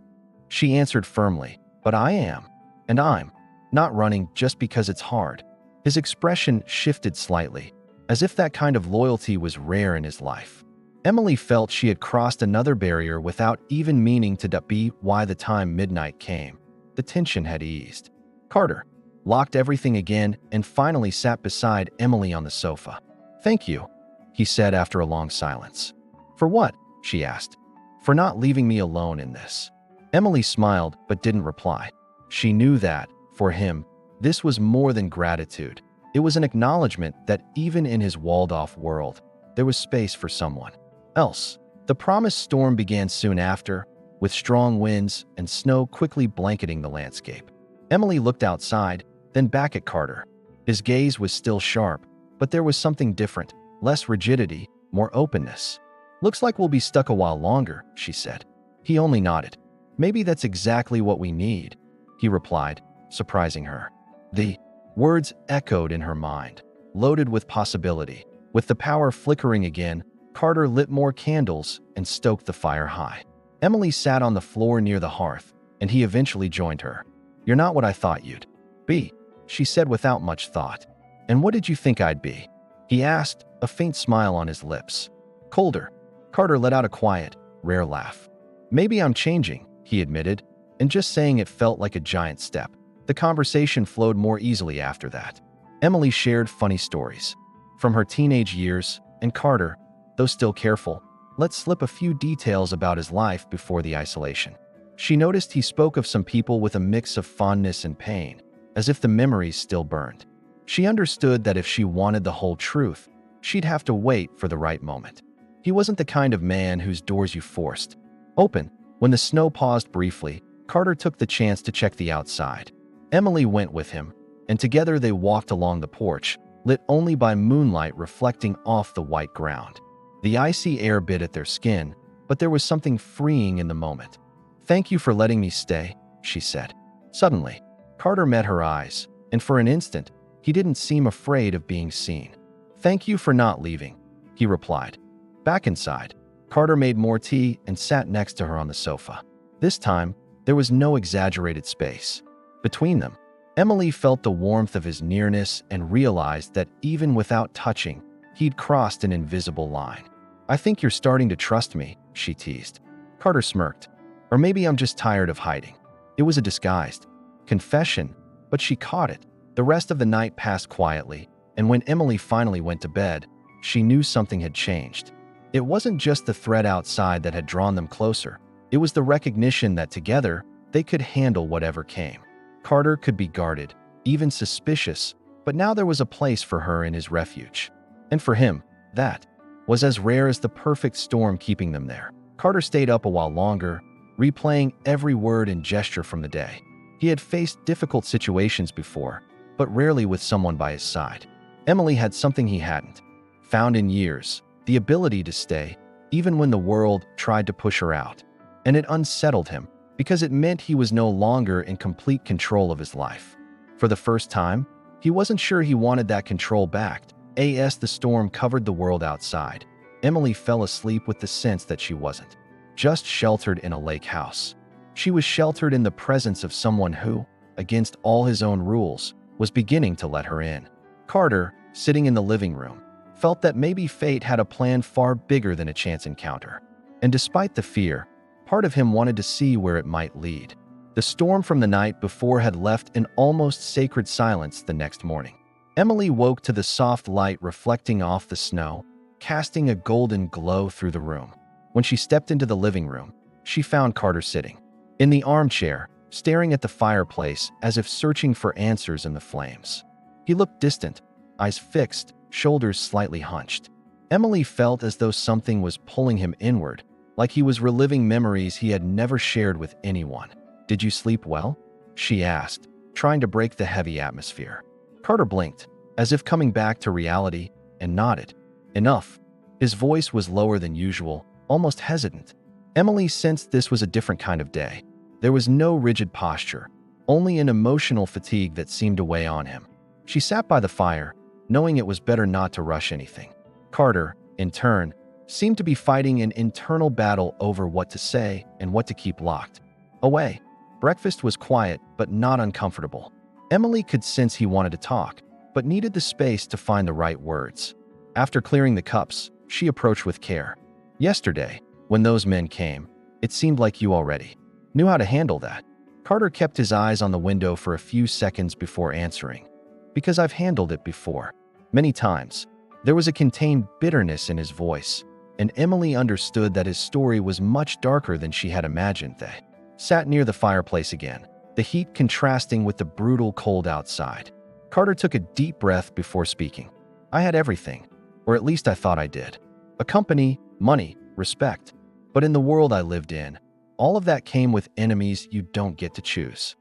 She answered firmly, "But I am, and I'm not running just because it's hard." His expression shifted slightly, as if that kind of loyalty was rare in his life. Emily felt she had crossed another barrier without even meaning to be. By the time midnight came, the tension had eased. Carter locked everything again and finally sat beside Emily on the sofa. "Thank you," he said after a long silence. "For what?" she asked. "For not leaving me alone in this." Emily smiled but didn't reply. She knew that, for him, this was more than gratitude. It was an acknowledgement that even in his walled-off world, there was space for someone else. The promised storm began soon after, with strong winds and snow quickly blanketing the landscape. Emily looked outside, then back at Carter. His gaze was still sharp, but there was something different, less rigidity, more openness. "Looks like we'll be stuck a while longer," she said. He only nodded. "Maybe that's exactly what we need," he replied, surprising her. The words echoed in her mind, loaded with possibility. With the power flickering again, Carter lit more candles and stoked the fire high. Emily sat on the floor near the hearth, and he eventually joined her. "You're not what I thought you'd be," she said without much thought. "And what did you think I'd be?" he asked, a faint smile on his lips. "Colder." Carter let out a quiet, rare laugh. "Maybe I'm changing," he admitted, and just saying it felt like a giant step. The conversation flowed more easily after that. Emily shared funny stories from her teenage years, and Carter, though still careful, let slip a few details about his life before the isolation. She noticed he spoke of some people with a mix of fondness and pain, as if the memories still burned. She understood that if she wanted the whole truth, she'd have to wait for the right moment. He wasn't the kind of man whose doors you forced open. When the snow paused briefly, Carter took the chance to check the outside. Emily went with him, and together they walked along the porch, lit only by moonlight reflecting off the white ground. The icy air bit at their skin, but there was something freeing in the moment. "Thank you for letting me stay," she said. Suddenly, Carter met her eyes, and for an instant, he didn't seem afraid of being seen. "Thank you for not leaving," he replied. Back inside, Carter made more tea and sat next to her on the sofa. This time, there was no exaggerated space between them. Emily felt the warmth of his nearness and realized that even without touching, he'd crossed an invisible line. "I think you're starting to trust me," she teased. Carter smirked. "Or maybe I'm just tired of hiding." It was a disguised confession, but she caught it. The rest of the night passed quietly, and when Emily finally went to bed, she knew something had changed. It wasn't just the threat outside that had drawn them closer. It was the recognition that together, they could handle whatever came. Carter could be guarded, even suspicious, but now there was a place for her in his refuge. And for him, that was as rare as the perfect storm keeping them there. Carter stayed up a while longer, replaying every word and gesture from the day. He had faced difficult situations before, but rarely with someone by his side. Emily had something he hadn't found in years, the ability to stay, even when the world tried to push her out. And it unsettled him, because it meant he was no longer in complete control of his life. For the first time, he wasn't sure he wanted that control back. As the storm covered the world outside, Emily fell asleep with the sense that she wasn't just sheltered in a lake house. She was sheltered in the presence of someone who, against all his own rules, was beginning to let her in. Carter, sitting in the living room, felt that maybe fate had a plan far bigger than a chance encounter. And despite the fear, part of him wanted to see where it might lead. The storm from the night before had left an almost sacred silence the next morning. Emily woke to the soft light reflecting off the snow, casting a golden glow through the room. When she stepped into the living room, she found Carter sitting in the armchair, staring at the fireplace as if searching for answers in the flames. He looked distant, eyes fixed, shoulders slightly hunched. Emily felt as though something was pulling him inward, like he was reliving memories he had never shared with anyone. "Did you sleep well?" she asked, trying to break the heavy atmosphere. Carter blinked, as if coming back to reality, and nodded. "Enough." His voice was lower than usual, almost hesitant. Emily sensed this was a different kind of day. There was no rigid posture, only an emotional fatigue that seemed to weigh on him. She sat by the fire, knowing it was better not to rush anything. Carter, in turn, seemed to be fighting an internal battle over what to say and what to keep locked away. Breakfast was quiet, but not uncomfortable. Emily could sense he wanted to talk, but needed the space to find the right words. After clearing the cups, she approached with care. "Yesterday, when those men came, it seemed like you already knew how to handle that." Carter kept his eyes on the window for a few seconds before answering. "Because I've handled it before. Many times." There was a contained bitterness in his voice, and Emily understood that his story was much darker than she had imagined. They sat near the fireplace again, the heat contrasting with the brutal cold outside. Carter took a deep breath before speaking. "I had everything, or at least I thought I did. A company, money, respect. But in the world I lived in, all of that came with enemies you don't get to choose."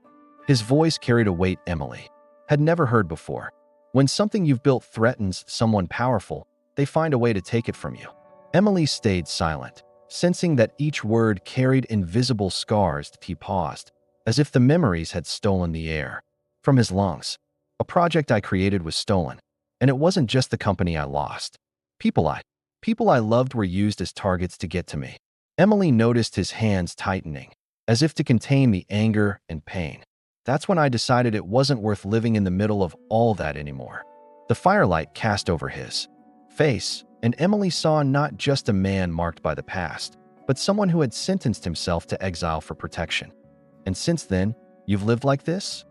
His voice carried a weight Emily had never heard before. When something you've built threatens someone powerful, they find a way to take it from you. Emily stayed silent, sensing that each word carried invisible scars. He paused, as if the memories had stolen the air from his lungs. "A project I created was stolen, and it wasn't just the company I lost. People I loved were used as targets to get to me." Emily noticed his hands tightening, as if to contain the anger and pain. "That's when I decided it wasn't worth living in the middle of all that anymore." The firelight cast over his face, and Emily saw not just a man marked by the past, but someone who had sentenced himself to exile for protection. "And since then, you've lived like this?"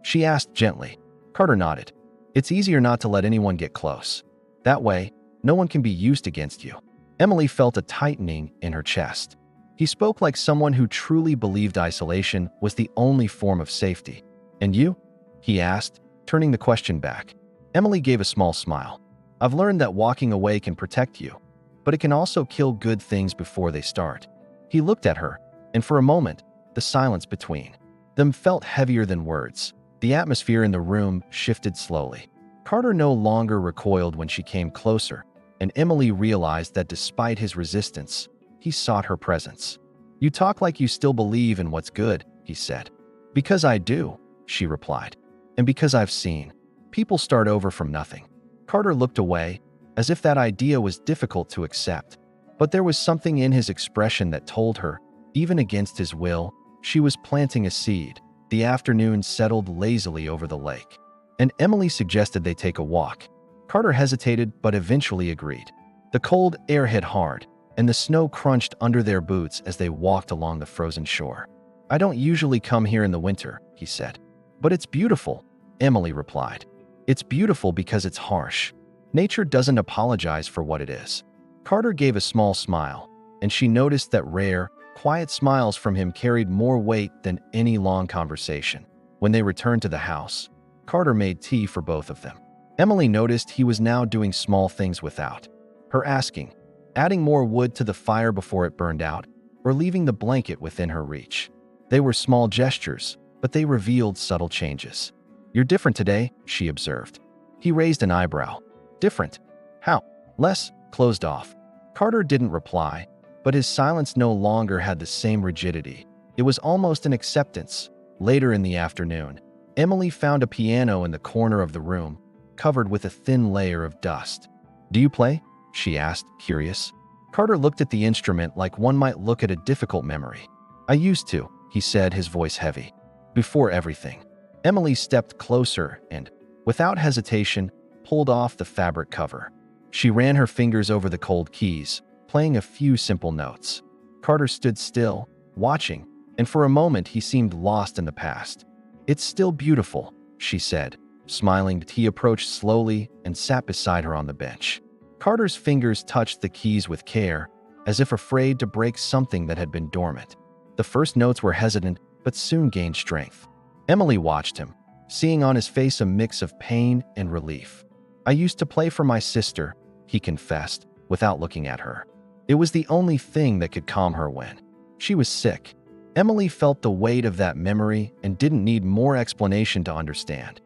she asked gently. Carter nodded. "It's easier not to let anyone get close. That way, no one can be used against you." Emily felt a tightening in her chest. He spoke like someone who truly believed isolation was the only form of safety. "And you?" he asked, turning the question back. Emily gave a small smile. "I've learned that walking away can protect you, but it can also kill good things before they start." He looked at her, and for a moment, the silence between them felt heavier than words. The atmosphere in the room shifted slowly. Carter no longer recoiled when she came closer, and Emily realized that despite his resistance, he sought her presence. "You talk like you still believe in what's good," he said. "Because I do," she replied. "And because I've seen people start over from nothing." Carter looked away, as if that idea was difficult to accept. But there was something in his expression that told her, even against his will, she was planting a seed. The afternoon settled lazily over the lake, and Emily suggested they take a walk. Carter hesitated but eventually agreed. The cold air hit hard, and the snow crunched under their boots as they walked along the frozen shore. "I don't usually come here in the winter," he said. "But it's beautiful," Emily replied. "It's beautiful because it's harsh. Nature doesn't apologize for what it is." Carter gave a small smile, and she noticed that rare, quiet smiles from him carried more weight than any long conversation. When they returned to the house, Carter made tea for both of them. Emily noticed he was now doing small things without her asking, adding more wood to the fire before it burned out, or leaving the blanket within her reach. They were small gestures, but they revealed subtle changes. "You're different today," she observed. He raised an eyebrow. "Different? How?" "Less closed off." Carter didn't reply, but his silence no longer had the same rigidity. It was almost an acceptance. Later in the afternoon, Emily found a piano in the corner of the room, covered with a thin layer of dust. "Do you play?" she asked, curious. Carter looked at the instrument like one might look at a difficult memory. "I used to," he said, his voice heavy. "Before everything." Emily stepped closer and, without hesitation, pulled off the fabric cover. She ran her fingers over the cold keys, playing a few simple notes. Carter stood still, watching, and for a moment he seemed lost in the past. "It's still beautiful," she said, smiling. He approached slowly and sat beside her on the bench. Carter's fingers touched the keys with care, as if afraid to break something that had been dormant. The first notes were hesitant, but soon gained strength. Emily watched him, seeing on his face a mix of pain and relief. "I used to play for my sister," he confessed, without looking at her. "It was the only thing that could calm her when she was sick." Emily felt the weight of that memory and didn't need more explanation to understand.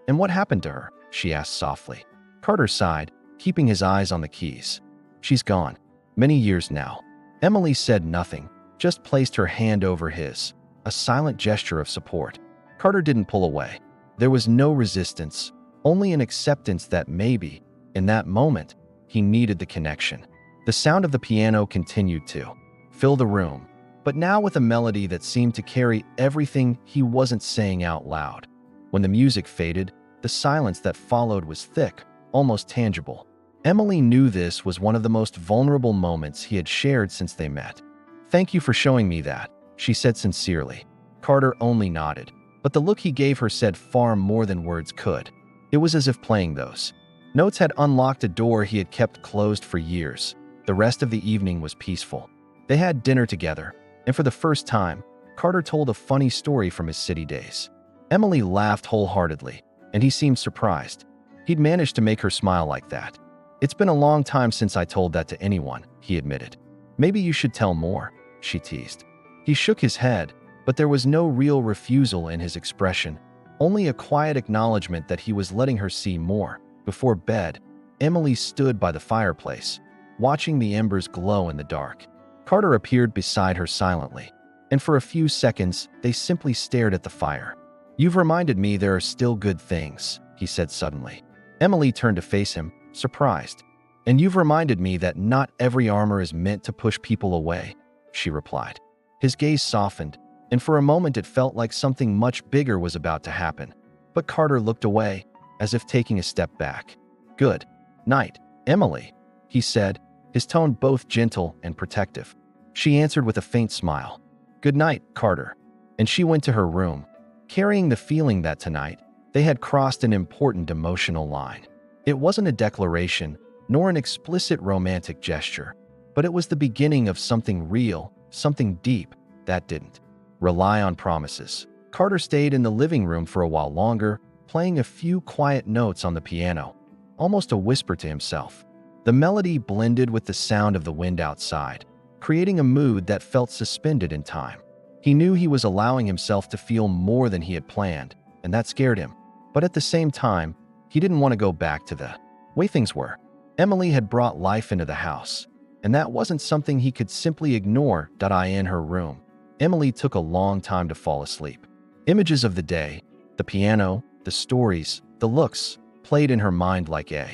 "And what happened to her?" she asked softly. Carter sighed, keeping his eyes on the keys. "She's gone. Many years now." Emily said nothing, just placed her hand over his, a silent gesture of support. Carter didn't pull away. There was no resistance, only an acceptance that maybe, in that moment, he needed the connection. The sound of the piano continued to fill the room, but now with a melody that seemed to carry everything he wasn't saying out loud. When the music faded, the silence that followed was thick, almost tangible. Emily knew this was one of the most vulnerable moments he had shared since they met. "Thank you for showing me that," she said sincerely. Carter only nodded, but the look he gave her said far more than words could. It was as if playing those notes had unlocked a door he had kept closed for years. The rest of the evening was peaceful. They had dinner together, and for the first time, Carter told a funny story from his city days. Emily laughed wholeheartedly, and he seemed surprised. He'd managed to make her smile like that. "It's been a long time since I told that to anyone," he admitted. "Maybe you should tell more," she teased. He shook his head, but there was no real refusal in his expression, only a quiet acknowledgement that he was letting her see more. Before bed, Emily stood by the fireplace, watching the embers glow in the dark. Carter appeared beside her silently, and for a few seconds they simply stared at the fire. "You've reminded me there are still good things," he said suddenly. Emily turned to face him, surprised. "And you've reminded me that not every armor is meant to push people away," she replied. His gaze softened, and for a moment it felt like something much bigger was about to happen. But Carter looked away, as if taking a step back. "Good night, Emily," he said, his tone both gentle and protective. She answered with a faint smile. "Good night, Carter." And she went to her room, carrying the feeling that tonight they had crossed an important emotional line. It wasn't a declaration, nor an explicit romantic gesture, but it was the beginning of something real, something deep, that didn't rely on promises. Carter stayed in the living room for a while longer, playing a few quiet notes on the piano, almost a whisper to himself. The melody blended with the sound of the wind outside, creating a mood that felt suspended in time. He knew he was allowing himself to feel more than he had planned, and that scared him. But at the same time, he didn't want to go back to the way things were. Emily had brought life into the house, and that wasn't something he could simply ignore. In her room, Emily took a long time to fall asleep. Images of the day, the piano, the stories, the looks, played in her mind like a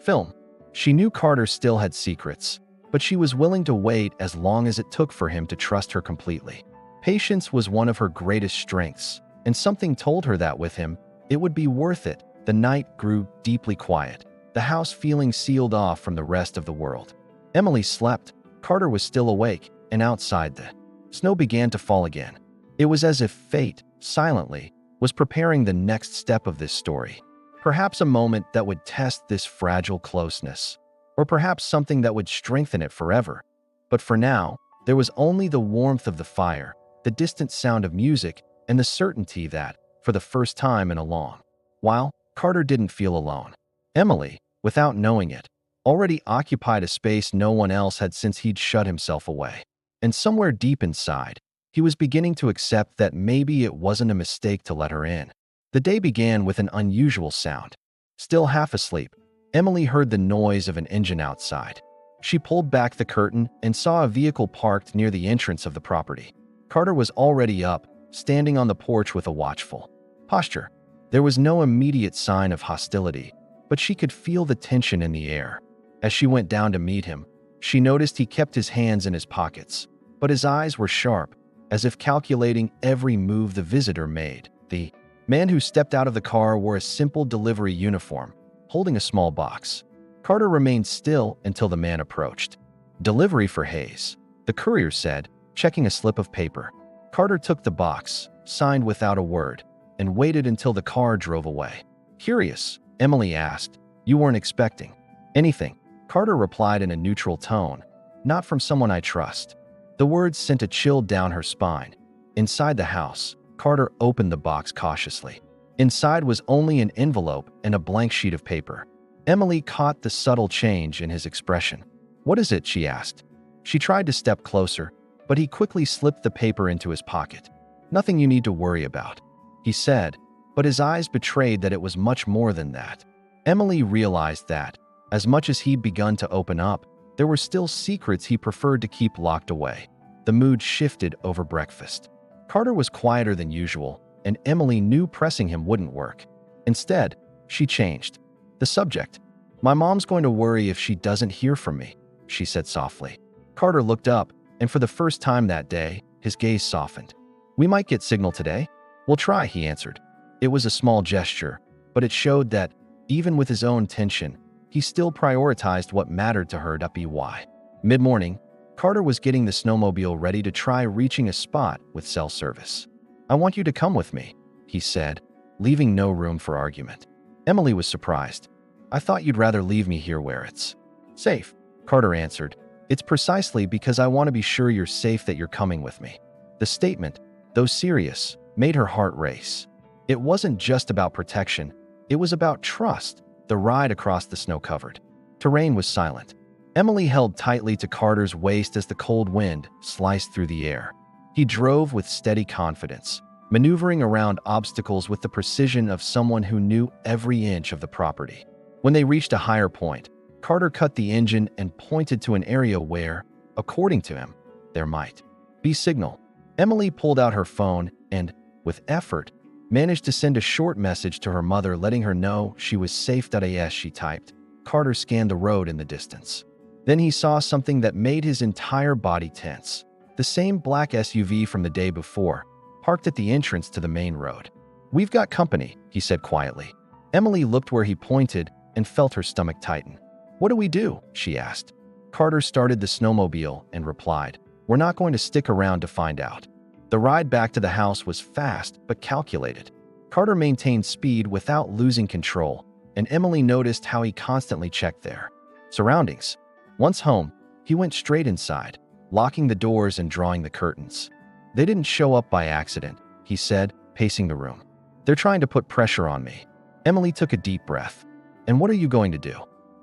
film. She knew Carter still had secrets, but she was willing to wait as long as it took for him to trust her completely. Patience was one of her greatest strengths, and something told her that with him, it would be worth it. The night grew deeply quiet, the house feeling sealed off from the rest of the world. Emily slept, Carter was still awake, and outside the snow began to fall again. It was as if fate, silently, was preparing the next step of this story. Perhaps a moment that would test this fragile closeness, or perhaps something that would strengthen it forever. But for now, there was only the warmth of the fire, the distant sound of music, and the certainty that, for the first time in a long while, Carter didn't feel alone. Emily, without knowing it, already occupied a space no one else had since he'd shut himself away. And somewhere deep inside, he was beginning to accept that maybe it wasn't a mistake to let her in. The day began with an unusual sound. Still half asleep, Emily heard the noise of an engine outside. She pulled back the curtain and saw a vehicle parked near the entrance of the property. Carter was already up, standing on the porch with a watchful posture. There was no immediate sign of hostility, but she could feel the tension in the air. As she went down to meet him, she noticed he kept his hands in his pockets, but his eyes were sharp, as if calculating every move the visitor made. The man who stepped out of the car wore a simple delivery uniform, holding a small box. Carter remained still until the man approached. "Delivery for Hayes," the courier said, checking a slip of paper. Carter took the box, signed without a word, and waited until the car drove away. "Curious?" Emily asked. "You weren't expecting anything?" Carter replied in a neutral tone. "Not from someone I trust." The words sent a chill down her spine. Inside the house, Carter opened the box cautiously. Inside was only an envelope and a blank sheet of paper. Emily caught the subtle change in his expression. "What is it?" she asked. She tried to step closer, but he quickly slipped the paper into his pocket. "Nothing you need to worry about," he said, but his eyes betrayed that it was much more than that. Emily realized that, as much as he'd begun to open up, there were still secrets he preferred to keep locked away. The mood shifted over breakfast. Carter was quieter than usual, and Emily knew pressing him wouldn't work. Instead, she changed the subject. "My mom's going to worry if she doesn't hear from me," she said softly. Carter looked up, and for the first time that day, his gaze softened. "We might get signal today." "We'll try," he answered. It was a small gesture, but it showed that, even with his own tension, he still prioritized what mattered to her. By mid-morning, Carter was getting the snowmobile ready to try reaching a spot with cell service. "I want you to come with me," he said, leaving no room for argument. Emily was surprised. "I thought you'd rather leave me here where it's safe," Carter answered. "It's precisely because I want to be sure you're safe that you're coming with me." The statement, though serious, made her heart race. It wasn't just about protection, it was about trust. The ride across the snow-covered terrain was silent. Emily held tightly to Carter's waist as the cold wind sliced through the air. He drove with steady confidence, maneuvering around obstacles with the precision of someone who knew every inch of the property. When they reached a higher point, Carter cut the engine and pointed to an area where, according to him, there might be signal. Emily pulled out her phone and, with effort, managed to send a short message to her mother letting her know she was safe. As she typed, Carter scanned the road in the distance. Then he saw something that made his entire body tense. The same black SUV from the day before, parked at the entrance to the main road. "We've got company," he said quietly. Emily looked where he pointed and felt her stomach tighten. "What do we do?" she asked. Carter started the snowmobile and replied, "We're not going to stick around to find out." The ride back to the house was fast but calculated. Carter maintained speed without losing control, and Emily noticed how he constantly checked their surroundings. Once home, he went straight inside, locking the doors and drawing the curtains. "They didn't show up by accident," he said, pacing the room. "They're trying to put pressure on me." Emily took a deep breath. "And what are you going to do?"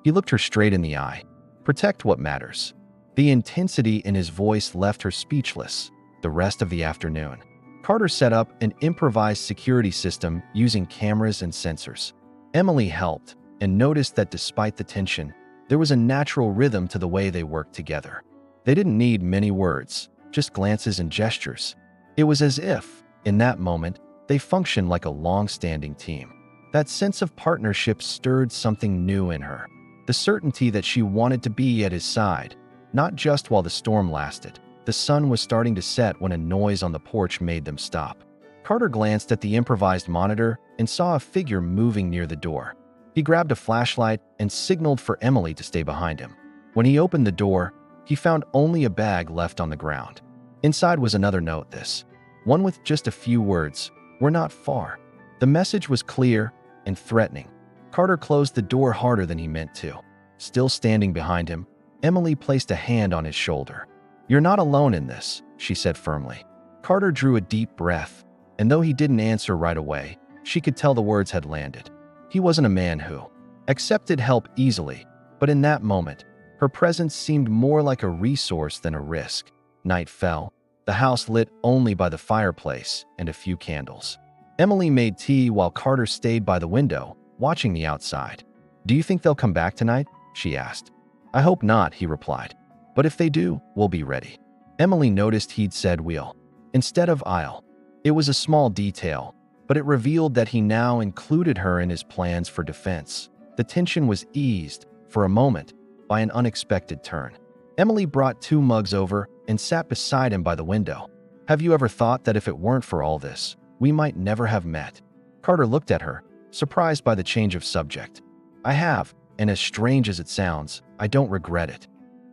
He looked her straight in the eye. "Protect what matters." The intensity in his voice left her speechless. The rest of the afternoon, Carter set up an improvised security system using cameras and sensors. Emily helped and noticed that despite the tension, there was a natural rhythm to the way they worked together. They didn't need many words, just glances and gestures. It was as if, in that moment, they functioned like a long-standing team. That sense of partnership stirred something new in her. The certainty that she wanted to be at his side, not just while the storm lasted. The sun was starting to set when a noise on the porch made them stop. Carter glanced at the improvised monitor and saw a figure moving near the door. He grabbed a flashlight and signaled for Emily to stay behind him. When he opened the door, he found only a bag left on the ground. Inside was another note, this one with just a few words, "We're not far." The message was clear and threatening. Carter closed the door harder than he meant to. Still standing behind him, Emily placed a hand on his shoulder. "You're not alone in this," she said firmly. Carter drew a deep breath, and though he didn't answer right away, she could tell the words had landed. He wasn't a man who accepted help easily, but in that moment, her presence seemed more like a resource than a risk. Night fell, the house lit only by the fireplace and a few candles. Emily made tea while Carter stayed by the window, watching the outside. "Do you think they'll come back tonight?" she asked. "I hope not," he replied. "But if they do, we'll be ready." Emily noticed he'd said "we'll" instead of "I'll." It was a small detail, but it revealed that he now included her in his plans for defense. The tension was eased, for a moment, by an unexpected turn. Emily brought 2 mugs over and sat beside him by the window. "Have you ever thought that if it weren't for all this, we might never have met?" Carter looked at her, surprised by the change of subject. "I have," and as strange as it sounds, I don't regret it."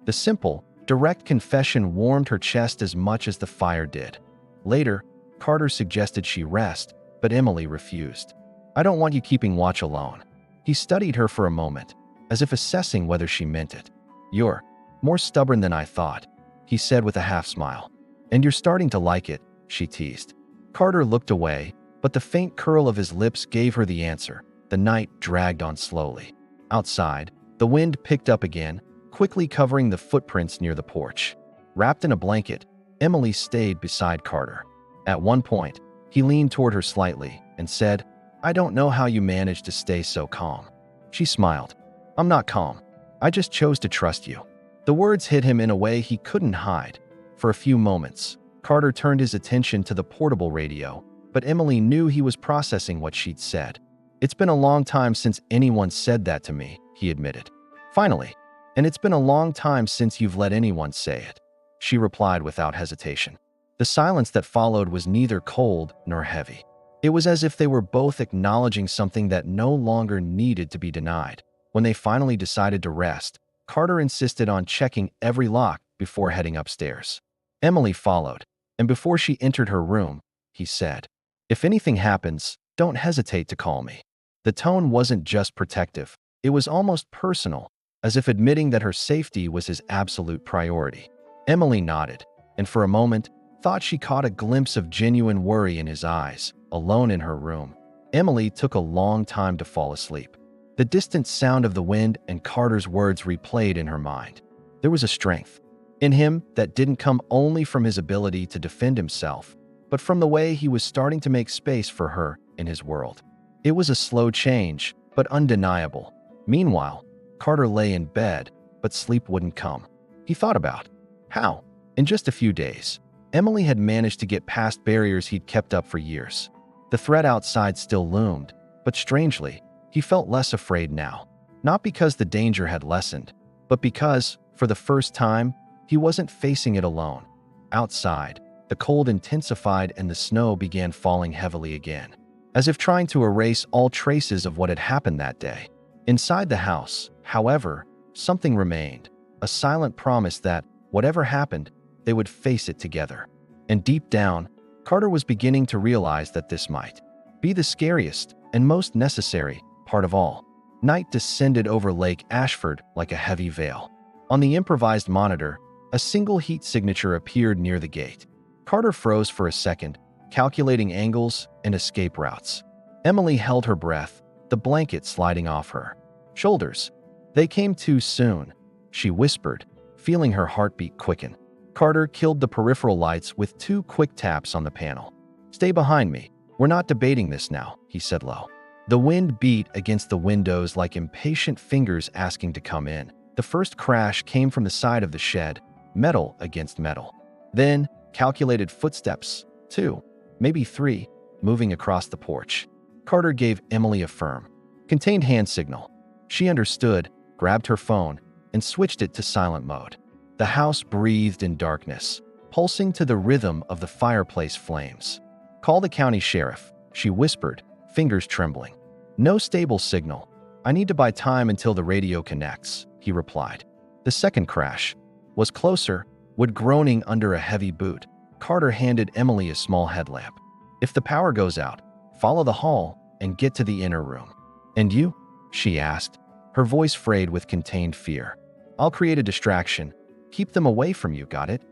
The simple, direct confession warmed her chest as much as the fire did. Later, Carter suggested she rest, but Emily refused. "I don't want you keeping watch alone." He studied her for a moment, as if assessing whether she meant it. "You're more stubborn than I thought," he said with a half smile. "And you're starting to like it," she teased. Carter looked away, but the faint curl of his lips gave her the answer. The night dragged on slowly. Outside, the wind picked up again, quickly covering the footprints near the porch. Wrapped in a blanket, Emily stayed beside Carter. At one point, he leaned toward her slightly and said, "I don't know how you managed to stay so calm." She smiled. "I'm not calm. I just chose to trust you." The words hit him in a way he couldn't hide. For a few moments, Carter turned his attention to the portable radio, but Emily knew he was processing what she'd said. "It's been a long time since anyone said that to me," he admitted. "Finally. And it's been a long time since you've let anyone say it," she replied without hesitation. The silence that followed was neither cold nor heavy. It was as if they were both acknowledging something that no longer needed to be denied. When they finally decided to rest, Carter insisted on checking every lock before heading upstairs. Emily followed, and before she entered her room, he said, "If anything happens, don't hesitate to call me." The tone wasn't just protective, it was almost personal, as if admitting that her safety was his absolute priority. Emily nodded, and for a moment, thought she caught a glimpse of genuine worry in his eyes. Alone in her room, Emily took a long time to fall asleep. The distant sound of the wind and Carter's words replayed in her mind. There was a strength in him that didn't come only from his ability to defend himself, but from the way he was starting to make space for her in his world. It was a slow change, but undeniable. Meanwhile, Carter lay in bed, but sleep wouldn't come. He thought about how, in just a few days, Emily had managed to get past barriers he'd kept up for years. The threat outside still loomed, but strangely, he felt less afraid now. Not because the danger had lessened, but because, for the first time, he wasn't facing it alone. Outside, the cold intensified and the snow began falling heavily again, as if trying to erase all traces of what had happened that day. Inside the house, however, something remained, a silent promise that, whatever happened, they would face it together. And deep down, Carter was beginning to realize that this might be the scariest and most necessary part of all. Night descended over Lake Ashford like a heavy veil. On the improvised monitor, a single heat signature appeared near the gate. Carter froze for a second, calculating angles and escape routes. Emily held her breath, the blanket sliding off her shoulders. "They came too soon," she whispered, feeling her heartbeat quicken. Carter killed the peripheral lights with 2 quick taps on the panel. "Stay behind me. We're not debating this now," he said low. The wind beat against the windows like impatient fingers asking to come in. The first crash came from the side of the shed, metal against metal. Then, calculated footsteps, 2, maybe 3, moving across the porch. Carter gave Emily a firm, contained hand signal. She understood, grabbed her phone, and switched it to silent mode. The house breathed in darkness, pulsing to the rhythm of the fireplace flames. "Call the county sheriff," she whispered, fingers trembling. "No stable signal. I need to buy time until the radio connects," he replied. The second crash was closer, wood groaning under a heavy boot. Carter handed Emily a small headlamp. "If the power goes out, follow the hall and get to the inner room." "And you?" she asked, her voice frayed with contained fear. "I'll create a distraction. Keep them away from you, got it?"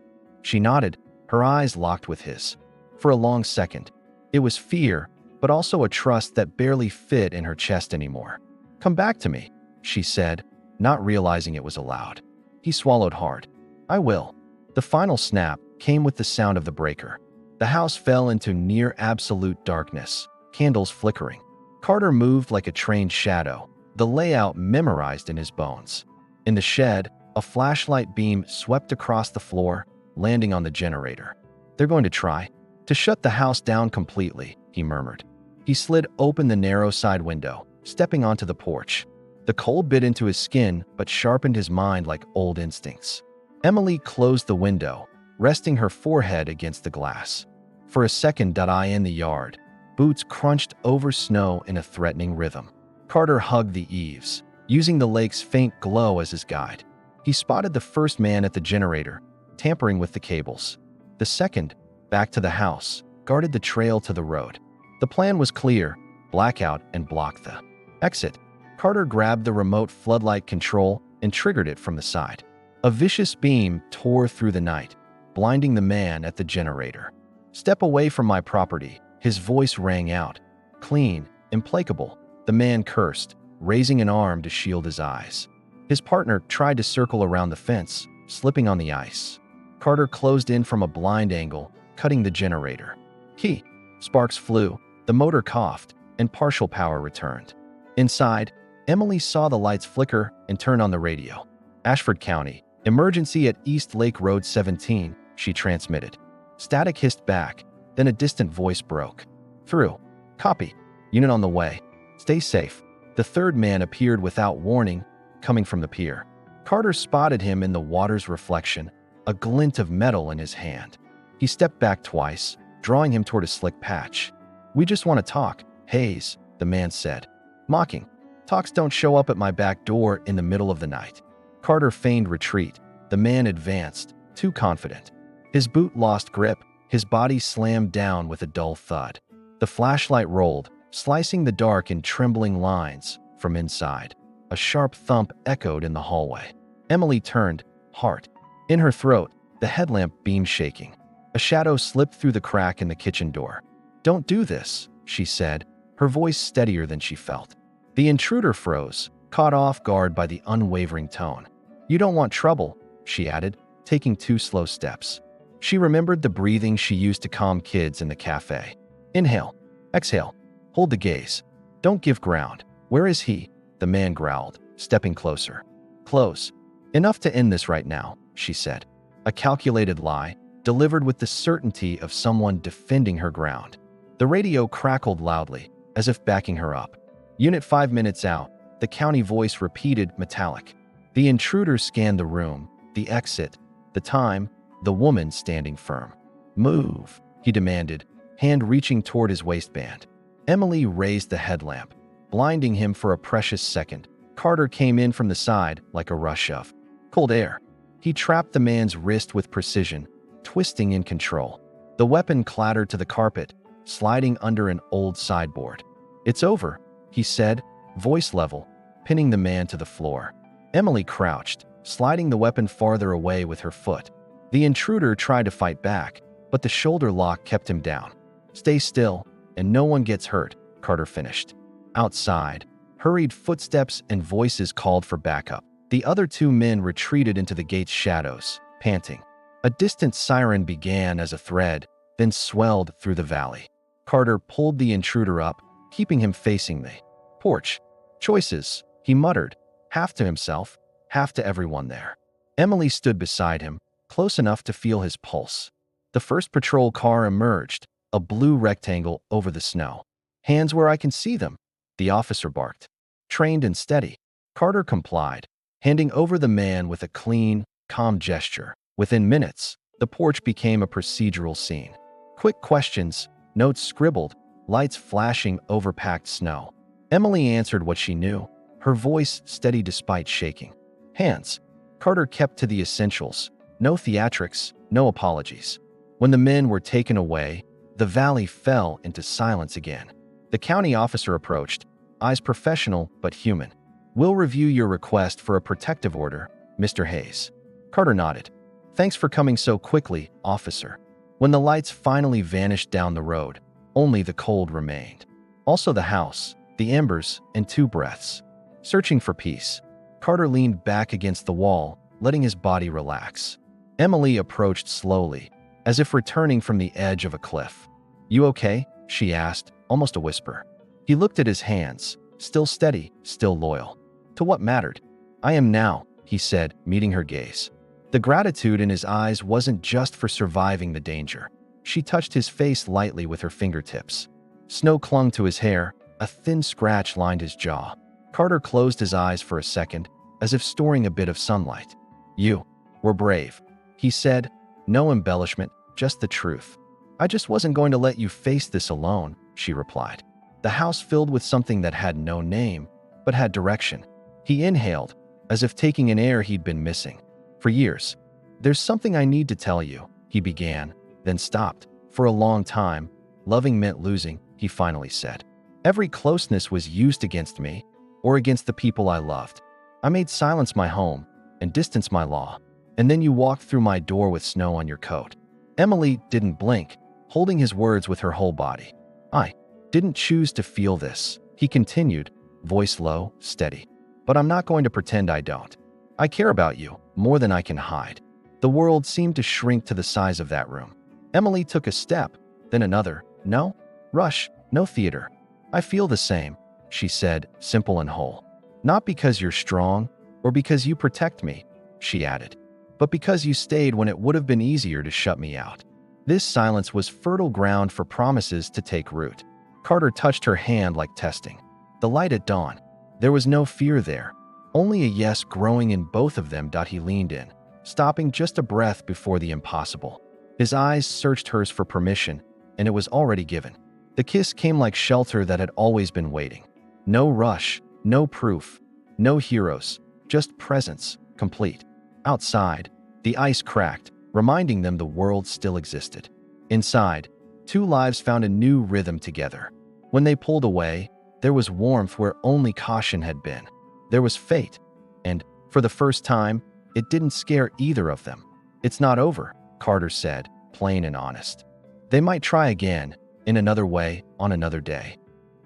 She nodded, her eyes locked with his. For a long second, it was fear, but also a trust that barely fit in her chest anymore. "Come back to me," she said, not realizing it was allowed. He swallowed hard. "I will." The final snap came with the sound of the breaker. The house fell into near absolute darkness, candles flickering. Carter moved like a trained shadow, the layout memorized in his bones. In the shed, a flashlight beam swept across the floor, landing on the generator. "They're going to try to shut the house down completely," he murmured. He slid open the narrow side window, stepping onto the porch. The cold bit into his skin but sharpened his mind like old instincts. Emily closed the window, resting her forehead against the glass. For a second, in the yard, boots crunched over snow in a threatening rhythm. Carter hugged the eaves, using the lake's faint glow as his guide. He spotted the first man at the generator, tampering with the cables. The second, back to the house, guarded the trail to the road. The plan was clear: blackout and block the exit. Carter grabbed the remote floodlight control and triggered it from the side. A vicious beam tore through the night, blinding the man at the generator. "Step away from my property," his voice rang out. Clean, implacable, the man cursed, raising an arm to shield his eyes. His partner tried to circle around the fence, slipping on the ice. Carter closed in from a blind angle, cutting the generator. Key. Sparks flew, the motor coughed, and partial power returned. Inside, Emily saw the lights flicker and turn on the radio. "Ashford County, emergency at East Lake Road 17, she transmitted. Static hissed back, then a distant voice broke. "Through. Copy. Unit on the way. Stay safe." The third man appeared without warning, coming from the pier. Carter spotted him in the water's reflection, a glint of metal in his hand. He stepped back twice, drawing him toward a slick patch. "We just want to talk, Hayes," the man said, mocking. "Talks don't show up at my back door in the middle of the night." Carter feigned retreat. The man advanced, too confident. His boot lost grip, his body slammed down with a dull thud. The flashlight rolled, slicing the dark in trembling lines from inside. A sharp thump echoed in the hallway. Emily turned, heart in her throat, the headlamp beam shaking. A shadow slipped through the crack in the kitchen door. "Don't do this," she said, her voice steadier than she felt. The intruder froze, caught off guard by the unwavering tone. "You don't want trouble," she added, taking 2 slow steps. She remembered the breathing she used to calm kids in the cafe. "Inhale. Exhale. Hold the gaze. Don't give ground." "Where is he?" the man growled, stepping closer. "Close. Enough to end this right now," she said. A calculated lie, delivered with the certainty of someone defending her ground. The radio crackled loudly, as if backing her up. "Unit 5 minutes out," the county voice repeated, metallic. The intruder scanned the room, the exit, the time, the woman standing firm. "Move," he demanded, hand reaching toward his waistband. Emily raised the headlamp, blinding him for a precious second. Carter came in from the side like a rush of cold air. He trapped the man's wrist with precision, twisting in control. The weapon clattered to the carpet, sliding under an old sideboard. "It's over," he said, voice level, pinning the man to the floor. Emily crouched, sliding the weapon farther away with her foot. The intruder tried to fight back, but the shoulder lock kept him down. "Stay still, and no one gets hurt," Carter finished. Outside, hurried footsteps and voices called for backup. The other 2 men retreated into the gate's shadows, panting. A distant siren began as a thread, then swelled through the valley. Carter pulled the intruder up, keeping him facing the porch. "Choices," he muttered, half to himself, half to everyone there. Emily stood beside him, close enough to feel his pulse. The first patrol car emerged, a blue rectangle over the snow. "Hands where I can see them," the officer barked. Trained and steady, Carter complied, handing over the man with a clean, calm gesture. Within minutes, the porch became a procedural scene. Quick questions, notes scribbled, lights flashing over packed snow. Emily answered what she knew, her voice steady despite shaking. "Hands." Carter kept to the essentials. No theatrics, no apologies. When the men were taken away, the valley fell into silence again. The county officer approached, eyes professional but human. "We'll review your request for a protective order, Mr. Hayes." Carter nodded. "Thanks for coming so quickly, officer." When the lights finally vanished down the road, only the cold remained. Also the house, the embers, and 2 breaths. Searching for peace, Carter leaned back against the wall, letting his body relax. Emily approached slowly, as if returning from the edge of a cliff. "You okay?" she asked, almost a whisper. He looked at his hands, still steady, still loyal. "To what mattered? I am now," he said, meeting her gaze. The gratitude in his eyes wasn't just for surviving the danger. She touched his face lightly with her fingertips. Snow clung to his hair, a thin scratch lined his jaw. Carter closed his eyes for a second, as if storing a bit of sunlight. "You were brave," he said, no embellishment, just the truth. "I just wasn't going to let you face this alone," she replied. The house filled with something that had no name, but had direction. He inhaled, as if taking in air he'd been missing for years. "There's something I need to tell you," he began, then stopped. "For a long time, loving meant losing," he finally said. "Every closeness was used against me, or against the people I loved. I made silence my home and distance my law. And then you walked through my door with snow on your coat." Emily didn't blink, holding his words with her whole body. "I didn't choose to feel this," he continued, voice low, steady. "But I'm not going to pretend I don't. I care about you more than I can hide." The world seemed to shrink to the size of that room. Emily took a step, then another. "No rush, no theater. I feel the same," she said, simple and whole. "Not because you're strong or because you protect me," she added, "but because you stayed when it would have been easier to shut me out." This silence was fertile ground for promises to take root. Carter touched her hand like testing. The light at dawn. There was no fear there, only a yes growing in both of them. He leaned in, stopping just a breath before the impossible. His eyes searched hers for permission, and it was already given. The kiss came like shelter that had always been waiting. No rush, no proof, no heroes, just presence, complete. Outside, the ice cracked, reminding them the world still existed. Inside, two lives found a new rhythm together. When they pulled away, there was warmth where only caution had been. There was fate, and, for the first time, it didn't scare either of them. "It's not over," Carter said, plain and honest. "They might try again, in another way, on another day."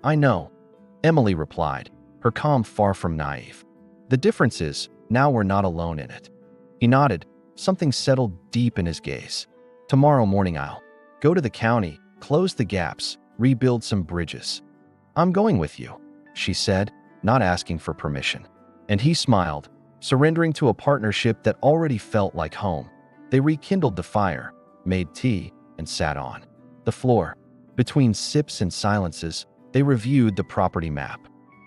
"I know," Emily replied, her calm far from naive. "The difference is, now we're not alone in it." He nodded, something settled deep in his gaze. "Tomorrow morning I'll go to the county, close the gaps, rebuild some bridges." "I'm going with you," she said, not asking for permission. And he smiled, surrendering to a partnership that already felt like home. They rekindled the fire, made tea, and sat on the floor. Between sips and silences, they reviewed the property map.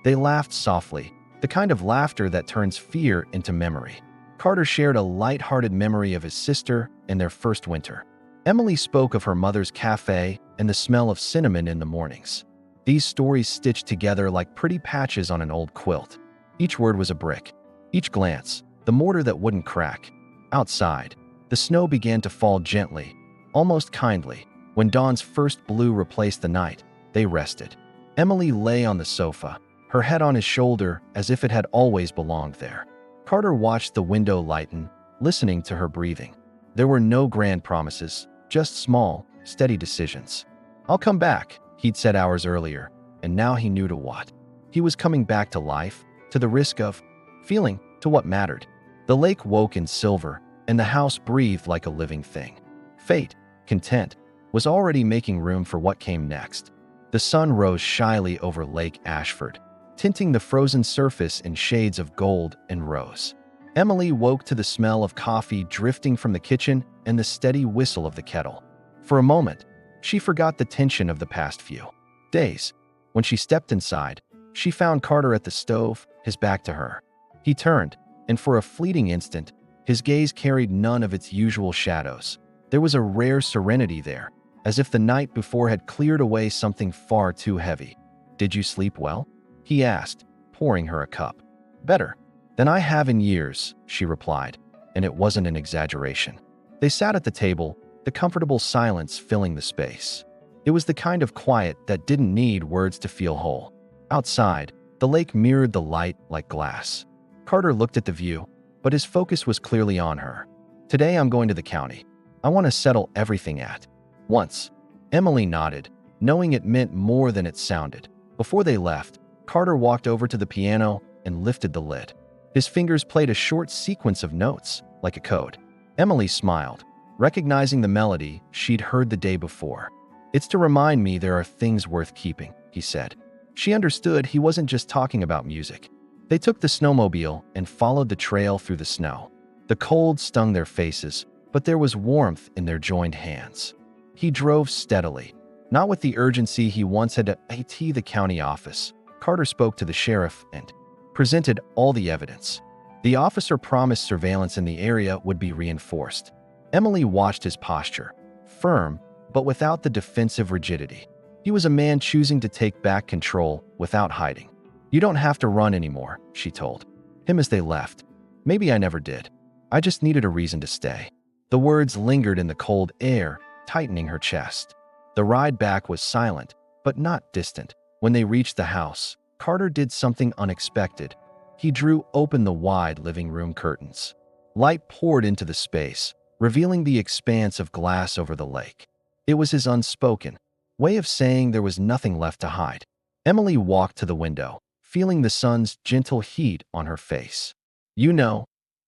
They laughed softly, the kind of laughter that turns fear into memory. Carter shared a light-hearted memory of his sister and their first winter. Emily spoke of her mother's cafe and the smell of cinnamon in the mornings. These stories stitched together like pretty patches on an old quilt. Each word was a brick. Each glance, the mortar that wouldn't crack. Outside, the snow began to fall gently, almost kindly. When dawn's first blue replaced the night, they rested. Emily lay on the sofa, her head on his shoulder as if it had always belonged there. Carter watched the window lighten, listening to her breathing. There were no grand promises, just small, steady decisions. "I'll come back," he'd said hours earlier, and now he knew to what. He was coming back to life, to the risk of feeling, to what mattered. The lake woke in silver, and the house breathed like a living thing. Fate, content, was already making room for what came next. The sun rose shyly over Lake Ashford, tinting the frozen surface in shades of gold and rose. Emily woke to the smell of coffee drifting from the kitchen and the steady whistle of the kettle. For a moment, she forgot the tension of the past few days. When she stepped inside, she found Carter at the stove, his back to her. He turned, and for a fleeting instant, his gaze carried none of its usual shadows. There was a rare serenity there, as if the night before had cleared away something far too heavy. "Did you sleep well?" he asked, pouring her a cup. "Better than I have in years," she replied, and it wasn't an exaggeration. They sat at the table, the comfortable silence filling the space. It was the kind of quiet that didn't need words to feel whole. Outside, the lake mirrored the light like glass. Carter looked at the view, but his focus was clearly on her. "Today I'm going to the county. I want to settle everything at once." Emily nodded, knowing it meant more than it sounded. Before they left, Carter walked over to the piano and lifted the lid. His fingers played a short sequence of notes, like a code. Emily smiled, recognizing the melody she'd heard the day before. "It's to remind me there are things worth keeping," he said. She understood he wasn't just talking about music. They took the snowmobile and followed the trail through the snow. The cold stung their faces, but there was warmth in their joined hands. He drove steadily, not with the urgency he once had at the county office. Carter spoke to the sheriff and presented all the evidence. The officer promised surveillance in the area would be reinforced. Emily watched his posture, firm, but without the defensive rigidity. He was a man choosing to take back control without hiding. "You don't have to run anymore," she told. him as they left. Maybe I never did. I just needed a reason to stay. The words lingered in the cold air, tightening her chest. The ride back was silent, but not distant. When they reached the house, Carter did something unexpected. He drew open the wide living room curtains. Light poured into the space, revealing the expanse of glass over the lake. It was his unspoken way of saying there was nothing left to hide. Emily walked to the window, feeling the sun's gentle heat on her face. You know,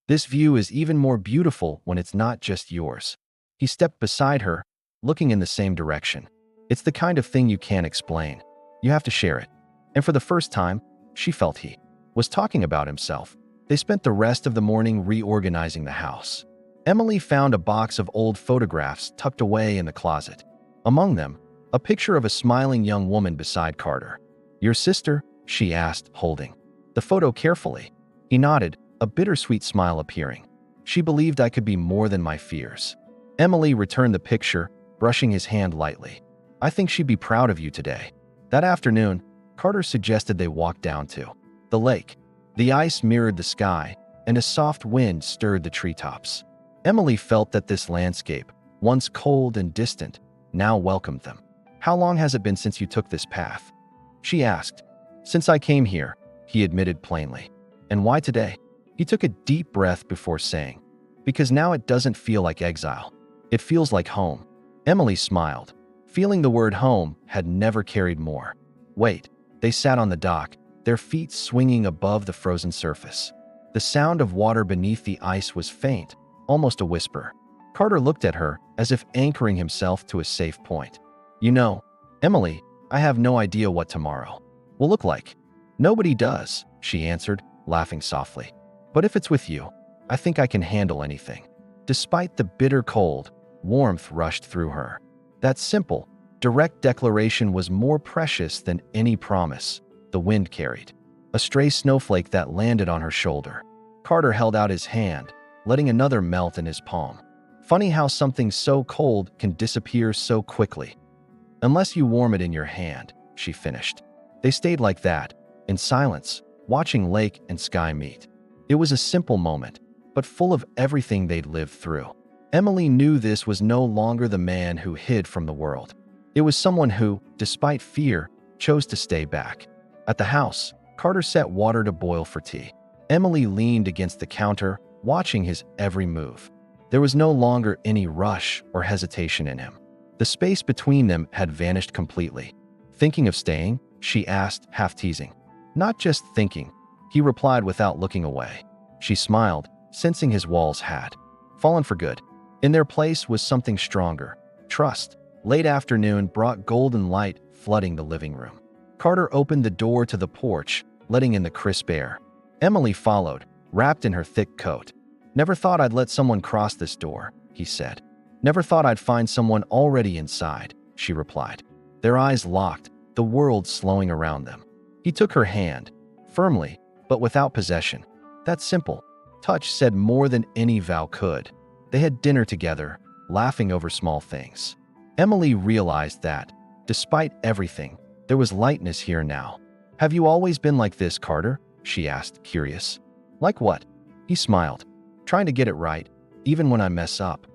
this view is even more beautiful when it's not just yours. He stepped beside her, looking in the same direction. It's the kind of thing you can't explain. You have to share it. And for the first time, she felt he was talking about himself. They spent the rest of the morning reorganizing the house. Emily found a box of old photographs tucked away in the closet. Among them, a picture of a smiling young woman beside Carter. Your sister? She asked, holding the photo carefully. He nodded, a bittersweet smile appearing. She believed I could be more than my fears. Emily returned the picture, brushing his hand lightly. I think she'd be proud of you today. That afternoon, Carter suggested they walk down to the lake. The ice mirrored the sky, and a soft wind stirred the treetops. Emily felt that this landscape, once cold and distant, now welcomed them. How long has it been since you took this path? She asked. Since I came here, he admitted plainly. And why today? He took a deep breath before saying, because now it doesn't feel like exile. It feels like home. Emily smiled. Feeling the word home had never carried more. Wait, they sat on the dock, their feet swinging above the frozen surface. The sound of water beneath the ice was faint, almost a whisper. Carter looked at her as if anchoring himself to a safe point. You know, Emily, I have no idea what tomorrow will look like. Nobody does, she answered, laughing softly. But if it's with you, I think I can handle anything. Despite the bitter cold, warmth rushed through her. That simple, direct declaration was more precious than any promise the wind carried. A stray snowflake that landed on her shoulder. Carter held out his hand, letting another melt in his palm. Funny how something so cold can disappear so quickly. Unless you warm it in your hand, she finished. They stayed like that, in silence, watching lake and sky meet. It was a simple moment, but full of everything they'd lived through. Emily knew this was no longer the man who hid from the world. It was someone who, despite fear, chose to stay back. At the house, Carter set water to boil for tea. Emily leaned against the counter, watching his every move. There was no longer any rush or hesitation in him. The space between them had vanished completely. Thinking of staying? She asked, half teasing. Not just thinking, he replied without looking away. She smiled, sensing his walls had fallen for good. In their place was something stronger, trust. Late afternoon brought golden light flooding the living room. Carter opened the door to the porch, letting in the crisp air. Emily followed, wrapped in her thick coat. Never thought I'd let someone cross this door, he said. Never thought I'd find someone already inside, she replied. Their eyes locked, the world slowing around them. He took her hand, firmly, but without possession. That simple touch said more than any vow could. They had dinner together, laughing over small things. Emily realized that, despite everything, there was lightness here now. Have you always been like this, Carter? She asked, curious. Like what? He smiled. Trying to get it right, even when I mess up.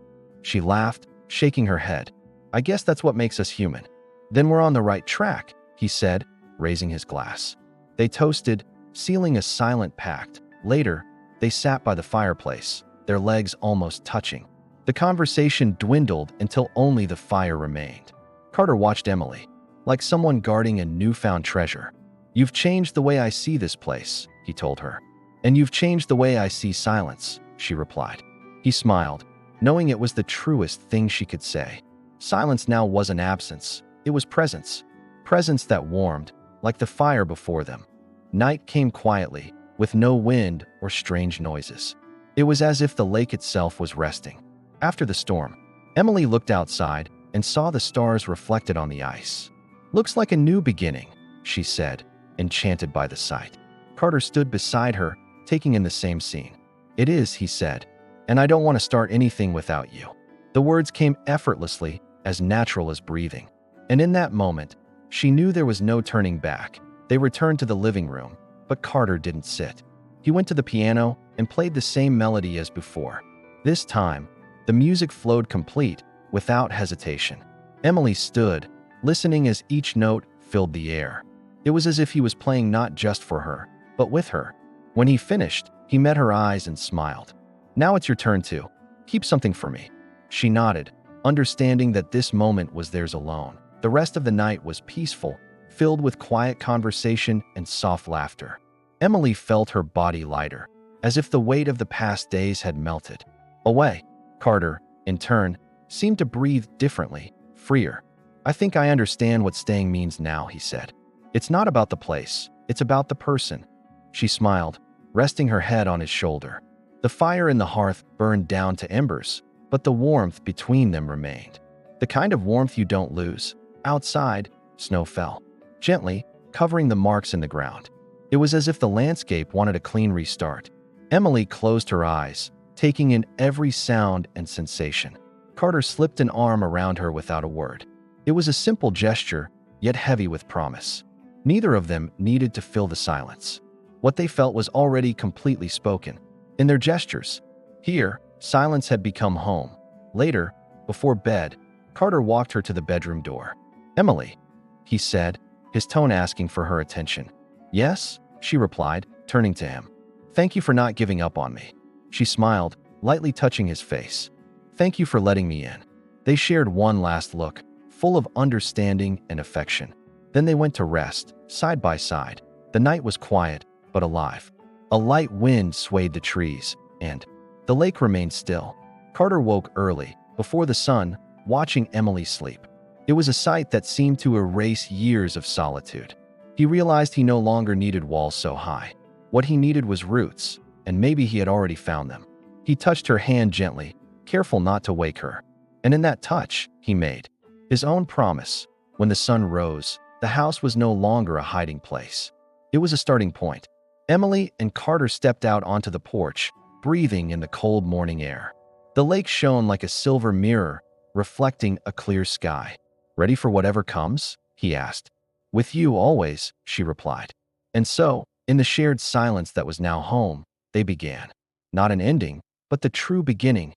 She laughed, shaking her head. I guess that's what makes us human. Then we're on the right track, he said, raising his glass. They toasted, sealing a silent pact. Later, they sat by the fireplace, their legs almost touching. The conversation dwindled until only the fire remained. Carter watched Emily, like someone guarding a newfound treasure. You've changed the way I see this place, he told her. And you've changed the way I see silence, she replied. He smiled, knowing it was the truest thing she could say. Silence now wasn't absence, it was presence. Presence that warmed, like the fire before them. Night came quietly, with no wind or strange noises. It was as if the lake itself was resting. After the storm, Emily looked outside and saw the stars reflected on the ice. Looks like a new beginning, she said, enchanted by the sight. Carter stood beside her, taking in the same scene. It is, he said, and I don't want to start anything without you. The words came effortlessly, as natural as breathing. And in that moment, she knew there was no turning back. They returned to the living room, but Carter didn't sit. He went to the piano and played the same melody as before. This time, the music flowed complete, without hesitation. Emily stood, listening as each note filled the air. It was as if he was playing not just for her, but with her. When he finished, he met her eyes and smiled. "Now it's your turn to keep something for me." She nodded, understanding that this moment was theirs alone. The rest of the night was peaceful, filled with quiet conversation and soft laughter. Emily felt her body lighter, as if the weight of the past days had melted away. Carter, in turn, seemed to breathe differently, freer. "I think I understand what staying means now," he said. "It's not about the place, it's about the person." She smiled, resting her head on his shoulder. The fire in the hearth burned down to embers, but the warmth between them remained. The kind of warmth you don't lose. Outside, snow fell, gently, covering the marks in the ground. It was as if the landscape wanted a clean restart. Emily closed her eyes, taking in every sound and sensation. Carter slipped an arm around her without a word. It was a simple gesture, yet heavy with promise. Neither of them needed to fill the silence. What they felt was already completely spoken in their gestures. Here, silence had become home. Later, before bed, Carter walked her to the bedroom door. "Emily," he said, his tone asking for her attention. "Yes," she replied, turning to him. "Thank you for not giving up on me." She smiled, lightly touching his face. "Thank you for letting me in." They shared one last look, full of understanding and affection. Then they went to rest, side by side. The night was quiet, but alive. A light wind swayed the trees, and the lake remained still. Carter woke early, before the sun, watching Emily sleep. It was a sight that seemed to erase years of solitude. He realized he no longer needed walls so high. What he needed was roots, and maybe he had already found them. He touched her hand gently, careful not to wake her. And in that touch, he made his own promise. When the sun rose, the house was no longer a hiding place. It was a starting point. Emily and Carter stepped out onto the porch, breathing in the cold morning air. The lake shone like a silver mirror, reflecting a clear sky. "Ready for whatever comes?" he asked. "With you always," she replied. And so, in the shared silence that was now home, they began. Not an ending, but the true beginning.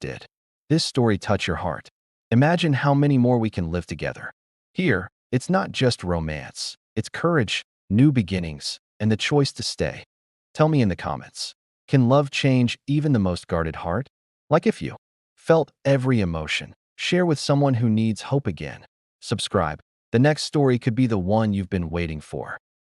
Did this story touch your heart? Imagine how many more we can live together. Here, it's not just romance. It's courage, new beginnings, and the choice to stay. Tell me in the comments. Can love change even the most guarded heart? Like if you felt every emotion, share with someone who needs hope again. Subscribe. The next story could be the one you've been waiting for.